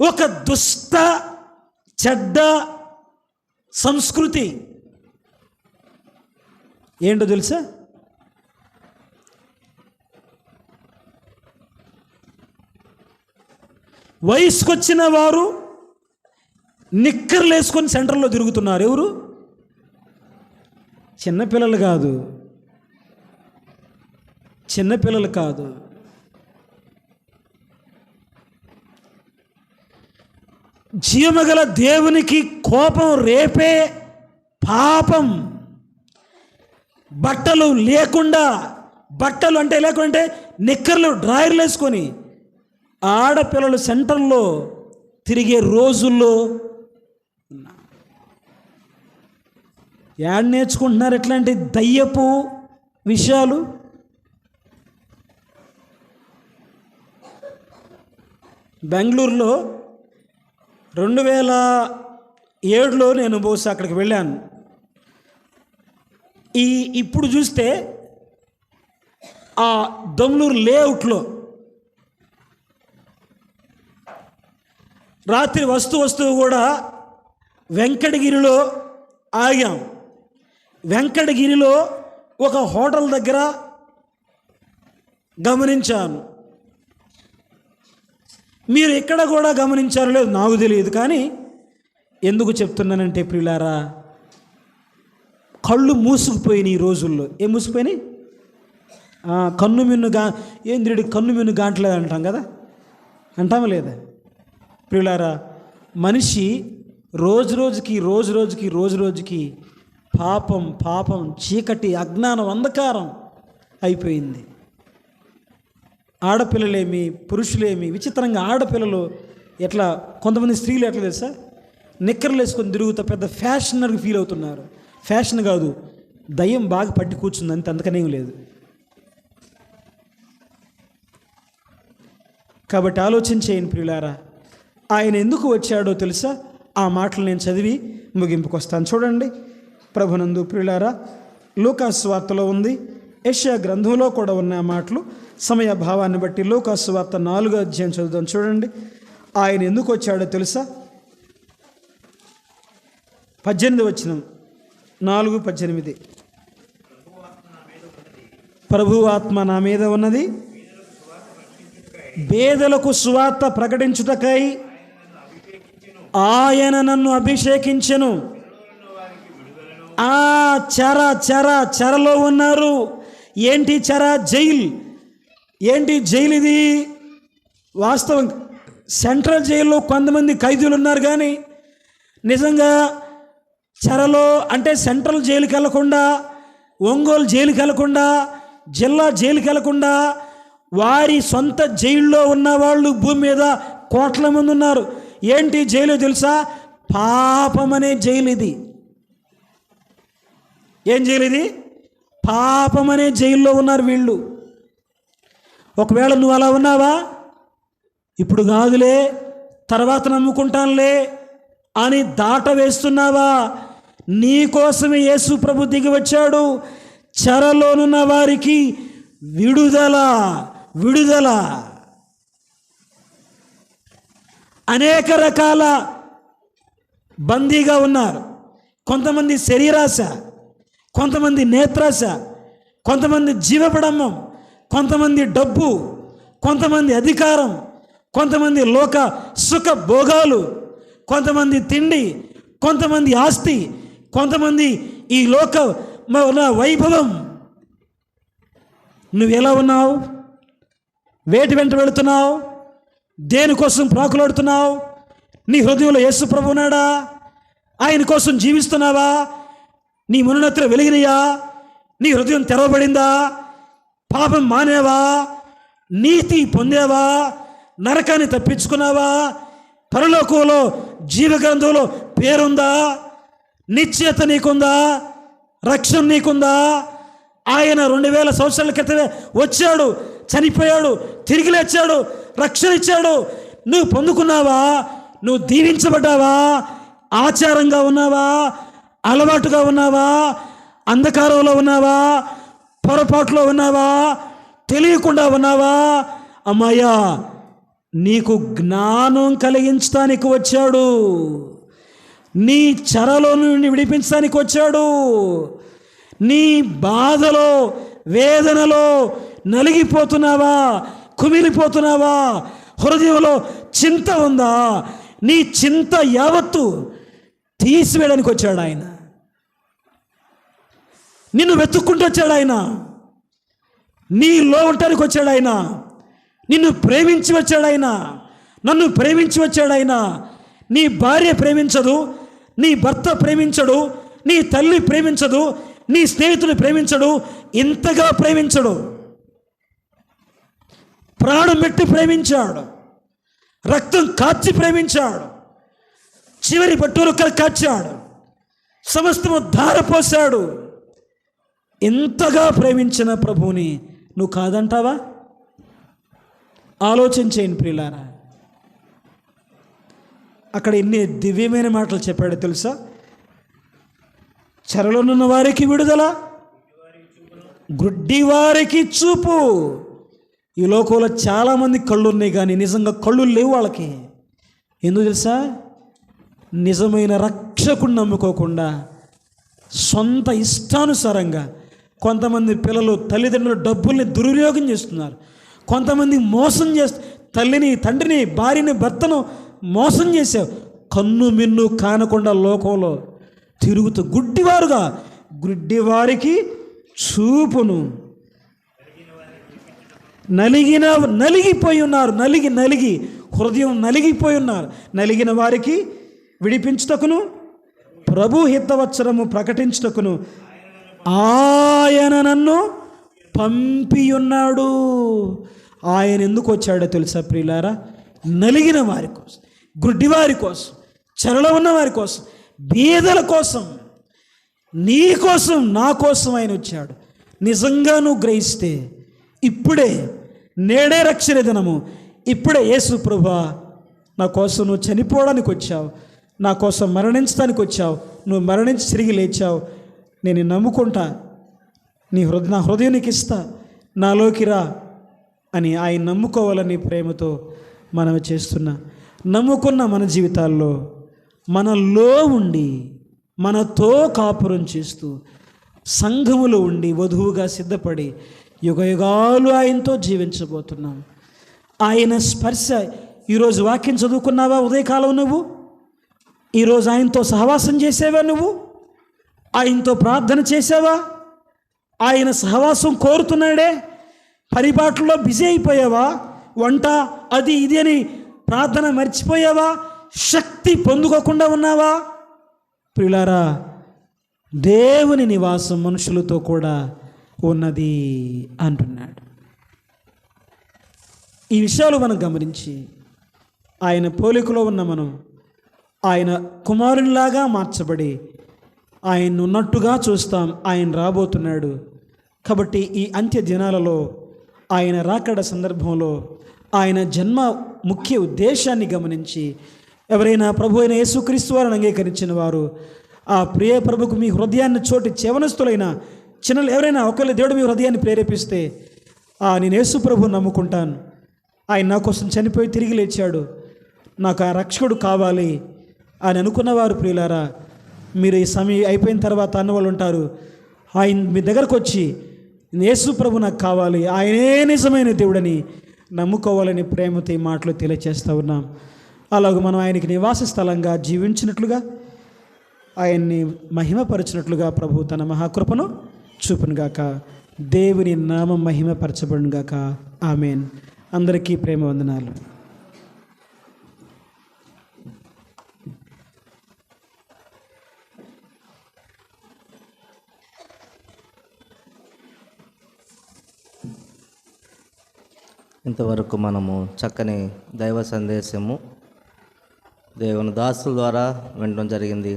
ఒక దుష్ట చెడ్డ సంస్కృతి. ఏంటో తెలుసా? వయసుకొచ్చిన వారు నిక్కర్లు వేసుకొని సెంటర్లో తిరుగుతున్నారు. ఎవరు? చిన్నపిల్లలు కాదు, చిన్నపిల్లలు కాదు. జీవమగల దేవునికి కోపం రేపే పాపం. బట్టలు లేకుండా, బట్టలు అంటే లేకుంటే నిక్కర్లు, డ్రాయర్లు వేసుకొని ఆడపిల్లలు సెంటర్లో తిరిగే రోజుల్లో యాడ్ నేర్చుకుంటున్నారు ఎట్లాంటి దయ్యపు విషయాలు. బెంగళూరులో 2007లో నేను బహుశా అక్కడికి వెళ్ళాను. ఇప్పుడు చూస్తే ఆ దొమ్లూరు లేఅవుట్లో రాత్రి వస్తువు కూడా వెంకటగిరిలో ఆగాం. వెంకటగిరిలో ఒక హోటల్ దగ్గర గమనించాను. మీరు ఎక్కడ కూడా గమనించారో లేదు నాకు తెలియదు, కానీ ఎందుకు చెప్తున్నానంటే ప్రియులారా, కళ్ళు మూసుకుపోయినాయి ఈ రోజుల్లో. ఏం మూసుకుపోయినాయి? కన్ను మిన్ను ఏంద్రుడి కన్ను మిన్ను గాంటలేదు అంటాం కదా, అంటామా లేదా ప్రియులారా? మనిషి రోజు రోజుకి పాపం, చీకటి, అజ్ఞానం, అంధకారం అయిపోయింది. ఆడపిల్లలేమి, పురుషులేమి, విచిత్రంగా ఆడపిల్లలు ఎట్లా, కొంతమంది స్త్రీలు ఎట్లా తెలుసా, నిక్కర్లు వేసుకొని తిరుగుతా పెద్ద ఫ్యాషనర్గా ఫీల్ అవుతున్నారు. ఫ్యాషన్ కాదు, దయ్యం బాగా పట్టి కూర్చుంది అంతే, అందుకనేం లేదు. కాబట్టి ఆలోచించేయండి ప్రియులారా, ఆయన ఎందుకు వచ్చాడో తెలుసా? ఆ మాటలు నేను చదివి ముగింపుకు వస్తాను. చూడండి, ప్రభునందు ప్రియులారా, లూకాసు సువార్తలో ఉంది, యెషయా గ్రంథంలో కూడా ఉన్న ఆ మాటలు. సమయ భావాన్ని బట్టి లూకాసు సువార్త 4వ అధ్యాయం చదువుదాం. చూడండి, ఆయన ఎందుకు వచ్చాడో తెలుసా? 18 వచనం, 4:18. ప్రభు ఆత్మ నా మీద ఉన్నది, పేదలకు సువార్త ప్రకటించుటకై ఆయన నన్ను అభిషేకించెను. చెరలో ఉన్నారు. ఏంటి చెర? జైలు. ఏంటి జైలు ఇది? వాస్తవం సెంట్రల్ జైల్లో కొంతమంది ఖైదీలు ఉన్నారు, కానీ నిజంగా చెరలో అంటే సెంట్రల్ జైలుకి వెళ్లకుండా, ఒంగోలు జైలుకి వెళ్లకుండా, జిల్లా జైలుకి వెళ్లకుండా వారి సొంత జైల్లో ఉన్న వాళ్ళు భూమి మీద కోట్ల మంది ఉన్నారు. ఏంటి జైలు తెలుసా? పాపం అనే జైలు ఇది. ఏం జైలు ఇది? పాపం అనే జైల్లో ఉన్నారు వీళ్ళు. ఒకవేళ నువ్వు అలా ఉన్నావా? ఇప్పుడు కాదులే, తర్వాత నమ్ముకుంటానులే అని దాట వేస్తున్నావా? నీకోసమే యేసు ప్రభు దిగి వచ్చాడు. చెరలోనున్న వారికి విడుదల. విడుదల. అనేక రకాల బందీగా ఉన్నారు. కొంతమంది శరీరాశ, కొంతమంది నేత్రాశ, కొంతమంది జీవపడమ్మం, కొంతమంది డబ్బు, కొంతమంది అధికారం, కొంతమంది లోక సుఖ భోగాలు, కొంతమంది తిండి, కొంతమంది ఆస్తి, కొంతమంది ఈ లోక వైభవం. నువ్వెలా ఉన్నావు? వేటి వెంట వెళుతున్నావు? దేనికోసం ప్రాకులాడుతున్నావు? నీ హృదయంలో యేసు ప్రభు ఉన్నాడా? ఆయన కోసం జీవిస్తున్నావా? నీ మనునత్ర వెలిగినయా? నీ హృదయం తెరవబడిందా? పాపం మానేవా? నీతి పొందేవా? నరకాన్ని తప్పించుకున్నావా? పరలోకంలో జీవగ్రంథంలో పేరుందా? నిశ్చయత నీకుందా? రక్షణ నీకుందా? ఆయన 2000 సంవత్సరాల క్రితమే వచ్చాడు, చనిపోయాడు, తిరిగి లేచాడు, రక్షణ ఇచ్చాడు. నువ్వు పొందుకున్నావా? నువ్వు దీవించబడ్డావా? ఆచారంగా ఉన్నావా? అలవాటుగా ఉన్నావా? అంధకారంలో ఉన్నావా? పొరపాటులో ఉన్నావా? తెలియకుండా ఉన్నావా? అమ్మాయ్యా, నీకు జ్ఞానం కలిగించడానికి వచ్చాడు. నీ చెరలో నుండి విడిపించడానికి వచ్చాడు. నీ బాధలో, వేదనలో నలిగిపోతున్నావా? కుమిలిపోతున్నావా? హృదయంలో చింత ఉందా? నీ చింత యావత్తు తీసివేయడానికి వచ్చాడు ఆయన. నిన్ను వెతుక్కుంటూ వచ్చాడు ఆయన. నీలో ఉండటానికి వచ్చాడు ఆయన. నిన్ను ప్రేమించి వచ్చాడు ఆయన. నన్ను ప్రేమించి వచ్చాడు ఆయన. నీ భార్య ప్రేమించదు, నీ భర్త ప్రేమించడు, నీ తల్లి ప్రేమించదు, నీ స్నేహితులు ప్రేమించడు. ఇంతగా ప్రేమించడు. ప్రాణం పెట్టి ప్రేమించాడు. రక్తం కార్చి ప్రేమించాడు. చివరి బట్టూరుకలు కార్చాడు. సమస్తము ధారపోశాడు. ఇంతగా ప్రేమించిన ప్రభువుని నువ్వు కాదంటావా? ఆలోచించేయండి ప్రియులారా. అక్కడ ఎన్ని దివ్యమైన మాటలు చెప్పాడో తెలుసా? చెరలోనున్న వారికి విడుదల, గుడ్డి వారికి చూపు. ఈ లోకంలో చాలామంది కళ్ళు ఉన్నాయి, కానీ నిజంగా కళ్ళు లేవు వాళ్ళకి. ఎందుకు తెలుసా? నిజమైన రక్షకుడిని నమ్ముకోకుండా సొంత ఇష్టానుసారంగా కొంతమంది పిల్లలు తల్లిదండ్రుల డబ్బుల్ని దుర్వినియోగం చేస్తున్నారు. కొంతమంది మోసం తల్లిని, తండ్రిని, భార్యని, భర్తను మోసం చేశావు. కన్ను మిన్ను కానకుండా లోకంలో తిరుగుతూ గుడ్డివారుగా, గుడ్డివారికి చూపును. నలిగిపోయి ఉన్నారు. నలిగి హృదయం నలిగిపోయి ఉన్నారు. నలిగిన వారికి విడిపించుటకును, ప్రభు హితవత్సరము ప్రకటించుటకును ఆయన నన్ను పంపియున్నాడు. ఆయన ఎందుకు వచ్చాడో తెలుసా ప్రియులారా? నలిగిన వారి కోసం, గుడ్డివారి కోసం, చెరలో ఉన్న వారి కోసం, బీదల కోసం, నీ కోసం, నా కోసం ఆయన వచ్చాడు. నిజంగా నువ్వు గ్రహిస్తే ఇప్పుడే, నేడే రక్షణ దినము, ఇప్పుడే యేసు ప్రభువా, నా కోసం నువ్వు చనిపోవడానికి వచ్చావు, నా కోసం మరణించడానికి వచ్చావు, నువ్వు మరణించి తిరిగి లేచావు, నేను నమ్ముకుంటా, నా హృదయం నీకు ఇస్తా, నాలోకి రా అని ఆయన నమ్ముకోవాలని ప్రేమతో మనం చేస్తున్నా. నమ్ముకున్న మన జీవితాల్లో మనలో ఉండి, మనతో కాపురం చేస్తూ, సంఘములో ఉండి వధువుగా సిద్ధపడి యుగయుగాలు ఆయనతో జీవించబోతున్నాం. ఆయన స్పర్శ. ఈరోజు వాక్యం చదువుకున్నావా? ఉదయకాలం నువ్వు ఈరోజు ఆయనతో సహవాసం చేసేవా? నువ్వు ఆయనతో ప్రార్థన చేసావా? ఆయన సహవాసం కోరుతున్నాడే, పరిపాట్లలో బిజీ అయిపోయావా? వంట అది ఇది అని ప్రార్థన మర్చిపోయావా? శక్తి పొందుకోకుండా ఉన్నావా? ప్రియులారా, దేవుని నివాసం మనుషులతో కూడా ఉన్నది అంటున్నాడు. ఈ విషయాలు మనం గమనించి ఆయన పోలికలో ఉన్న మనం ఆయన కుమారునిలాగా మార్చబడి ఆయన ఉన్నట్టుగా చూస్తాం. ఆయన రాబోతున్నాడు. కాబట్టి ఈ అంత్య దినాలలో ఆయన రాకడ సందర్భంలో ఆయన జన్మ ముఖ్య ఉద్దేశాన్ని గమనించి ఎవరైనా ప్రభు అయిన యేసుక్రీస్తు వారిని అంగీకరించిన వారు ఆ ప్రియ ప్రభుకు మీ హృదయాన్ని చోటి చేవనస్తులైన చిన్నలు ఎవరైనా ఒకవేళ దేవుడు మీ హృదయాన్ని ప్రేరేపిస్తే నేను యేసు ప్రభువు నమ్ముకుంటాను, ఆయన నా కోసం చనిపోయి తిరిగి లేచాడు, నాకు ఆ రక్షకుడు కావాలి అని అనుకున్నవారు ప్రియులారా, మీరు ఈ సమయం అయిపోయిన తర్వాత అన్నవాళ్ళు ఉంటారు, ఆయన మీ దగ్గరకు వచ్చి యేసు ప్రభు నాకు కావాలి, ఆయనే నిజమైన దేవుడని నమ్ముకోవాలని ప్రేమతో ఈ మాటలు తెలియచేస్తూ ఉన్నాం. అలాగ మనం ఆయనకి నివాస స్థలంగా జీవించినట్లుగా ఆయన్ని మహిమపరచినట్లుగా ప్రభు తన మహాకృపను చూపునుగాక. దేవుని నామం మహిమపరచబడునుగాక. ఆమెన్. అందరికీ ప్రేమ వందనాలు. ఇంతవరకు మనము చక్కని దైవ సందేశము దేవుని దాసుల ద్వారా వినడం జరిగింది.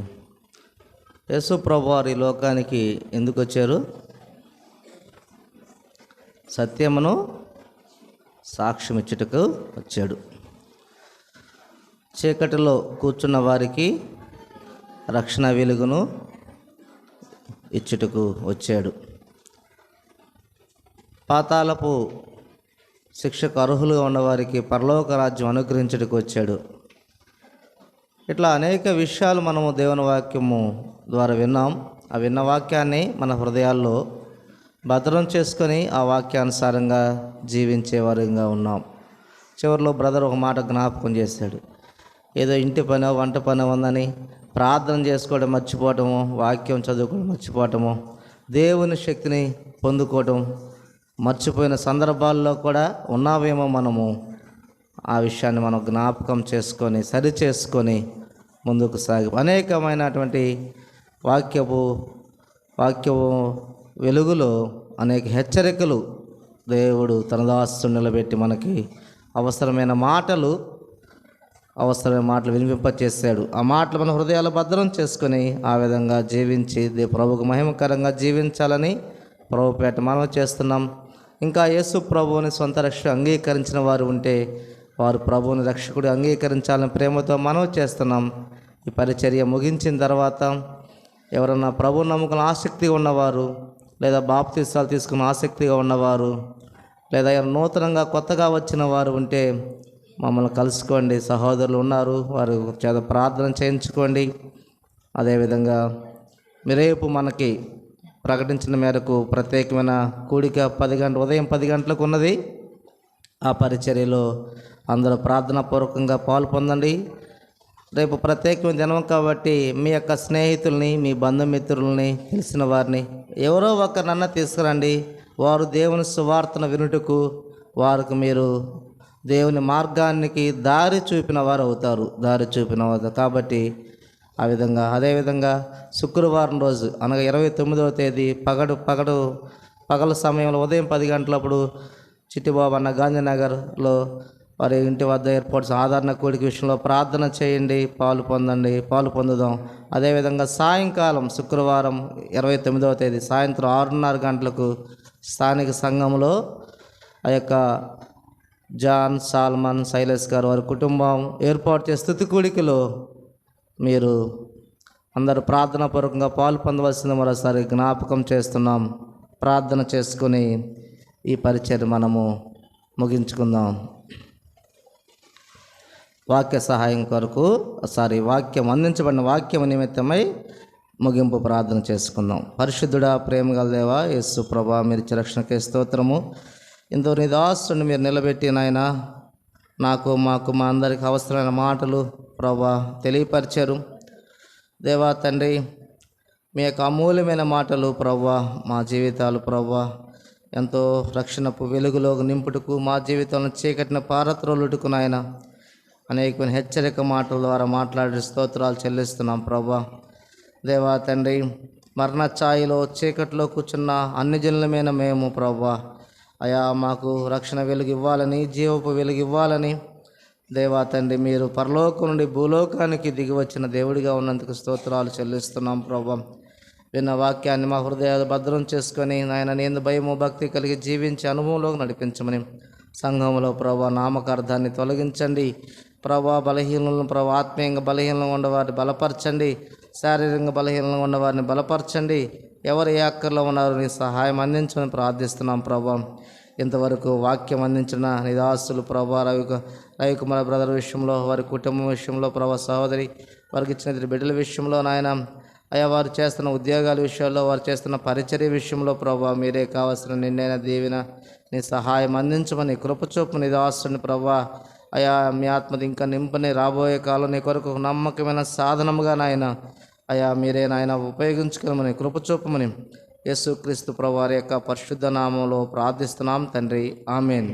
యేసు ప్రభువు వారు ఈ లోకానికి ఎందుకు వచ్చారు? సత్యమును సాక్ష్యం ఇచ్చుటకు వచ్చాడు. చీకటిలో కూర్చున్న వారికి రక్షణ వెలుగును ఇచ్చుటకు వచ్చాడు. పాతాళపు శిక్షకు అర్హులుగా ఉన్నవారికి పరలోక రాజ్యం అనుగ్రహించుటకు వచ్చాడు. ఇట్లా అనేక విషయాలు మనము దేవుని వాక్యము ద్వారా విన్నాం. ఆ విన్న వాక్యాన్ని మన హృదయాల్లో భద్రం చేసుకొని ఆ వాక్యానుసారంగా జీవించేవారుగా ఉన్నాం. చివరిలో బ్రదర్ ఒక మాట జ్ఞాపకం చేశాడు. ఏదో ఇంటి పనో వంట పనో ఉందని ప్రార్థన చేసుకోవడం మర్చిపోవటము, వాక్యం చదువుకోవడం మర్చిపోవటము, దేవుని శక్తిని పొందుకోవటం మర్చిపోయిన సందర్భాల్లో కూడా ఉన్నావేమో. మనము ఆ విషయాన్ని మనం జ్ఞాపకం చేసుకొని సరి చేసుకొని ముందుకు సాగి అనేకమైనటువంటి వాక్యపు వెలుగులో అనేక హెచ్చరికలు దేవుడు తన దాసుని నిలబెట్టి మనకి అవసరమైన మాటలు వినిపింపచేశాడు. ఆ మాటలు మన హృదయాలు భద్రం చేసుకొని ఆ విధంగా జీవించి ప్రభువుకు మహిమకరంగా జీవించాలని ప్రభుపేట మనం చేస్తున్నాం. ఇంకా యేసు ప్రభువుని సొంత రక్షణ అంగీకరించిన వారు ఉంటే వారు ప్రభువుని రక్షకుడు అంగీకరించాలని ప్రేమతో మనం చేస్తున్నాం. ఈ పరిచర్య ముగించిన తర్వాత ఎవరన్నా ప్రభు నమ్ముకున్న ఆసక్తిగా ఉన్నవారు, లేదా బాప్తీసాలు తీసుకున్న ఆసక్తిగా ఉన్నవారు, లేదా ఎవరు నూతనంగా కొత్తగా వచ్చిన వారు ఉంటే మమ్మల్ని కలుసుకోండి. సహోదరులు ఉన్నారు, వారు చేత ప్రార్థన చేయించుకోండి. అదేవిధంగా రేపు మనకి ప్రకటించిన మేరకు ప్రత్యేకమైన కూడిక ఉదయం 10 గంటలకు ఉన్నది. ఆ పరిచర్యలో అందరూ ప్రార్థనాపూర్వకంగా పాల్పొందండి. రేపు ప్రత్యేకమైన దినం కాబట్టి మీ యొక్క స్నేహితుల్ని, మీ బంధుమిత్రుల్ని, తెలిసిన వారిని ఎవరో ఒకరినన్నా తీసుకురండి. వారు దేవుని సువార్తను వినుటకు వారికి మీరు దేవుని మార్గానికి దారి చూపిన వారు అవుతారు. కాబట్టి ఆ విధంగా అదేవిధంగా శుక్రవారం రోజు అనగా 29వ తేదీ పగల సమయంలో ఉదయం 10 గంటలప్పుడు చిట్టిబాబు అన్న గాంధీనగర్లో వారి ఇంటి వద్ద ఏర్పాటు సాధారణ కూడిక విషయంలో ప్రార్థన చేయండి, పాలు పొందుదాం. అదేవిధంగా సాయంకాలం శుక్రవారం 29వ తేదీ సాయంత్రం 6:30 గంటలకు స్థానిక సంఘంలో ఆ యొక్క జాన్ సాల్మన్ శైలేష్ గారు వారి కుటుంబం ఏర్పాటు చేసే స్తుతి కూడికలో మీరు అందరూ ప్రార్థనాపూర్వకంగా పాలు పొందవలసింది మరోసారి జ్ఞాపకం చేస్తున్నాం. ప్రార్థన చేసుకుని ఈ పరిచర్య మనము ముగించుకుందాం. వాక్య సహాయం కొరకు అందించబడిన వాక్యం నిమిత్తమై ముగింపు ప్రార్థన చేసుకుందాం. పరిశుద్ధుడా, ప్రేమగల దేవా, యేసు ప్రభా, మీరు ఇచ్చే రక్షణకే స్తోత్రము. ఇంతో నీ దాసుని మీరు నిలబెట్టి నాయన మాకు మా అందరికి అవసరమైన మాటలు ప్రభా తెలియపరిచారు. దేవా తండ్రి, మీ యొక్క అమూల్యమైన మాటలు ప్రవ్వా మా జీవితాలు ప్రవ్వా ఎంతో రక్షణపు వెలుగులో నింపుటకు, మా జీవితంలో చీకటిన పారత్రోలుటకు నాయన అనేకమైన హెచ్చరిక మాటల ద్వారా మాట్లాడే స్తోత్రాలు చెల్లిస్తున్నాం ప్రవ్వా. దేవా తండ్రి, మరణ ఛాయలో చీకట్లో కూర్చున్న అన్ని జనులమైన మేము ప్రవ్వా అయా మాకు రక్షణ వెలుగు ఇవ్వాలని, జీవపు వెలుగు ఇవ్వాలని దేవా తండ్రి మీరు పరలోకం నుండి భూలోకానికి దిగి వచ్చిన దేవుడిగా ఉన్నందుకు స్తోత్రాలు చెల్లిస్తున్నాం ప్రభా. విన్న వాక్యాన్ని మా హృదయాలు భద్రం చేసుకొని నాయన నేను భయము భక్తి కలిగి జీవించే అనుభవంలోకి నడిపించమని సంఘంలో ప్రభా నామకార్థాన్ని తొలగించండి ప్రభా. బలహీనలను ప్రభా ఆత్మీయంగా బలహీనంగా ఉన్నవారిని బలపరచండి, శారీరకంగా బలహీనంగా ఉన్నవారిని బలపరచండి. ఎవరు ఏ అక్కర్లో ఉన్నారో నీ సహాయం అందించమని ప్రార్థిస్తున్నాం ప్రభా. ఇంతవరకు వాక్యం అందించిన నిదాసులు ప్రభా రవికుమార్ బ్రదర్ విషయంలో, వారి కుటుంబం విషయంలో ప్రభా, సహోదరి వారికి ఇచ్చిన ఇద్దరు బిడ్డల విషయంలో నాయన అయా వారు చేస్తున్న ఉద్యోగాల విషయాల్లో, వారు చేస్తున్న పరిచర్య విషయంలో ప్రభా మీరే కావాల్సిన నిండైన దీవెన నీ సహాయం అందించమని కృపచూపు నిదాసుని ప్రభా. అయా మీ ఆత్మది ఇంకా నింపని రాబోయే కాలం నీ కొరకు నమ్మకమైన సాధనముగా నాయన అయా మీరే నాయన ఉపయోగించుకోమని కృపచూపమని యేసుక్రీస్తు ప్రభువారి యొక్క పరిశుద్ధ నామంలో ప్రార్థిస్తున్నాం తండ్రి. ఆమేన్.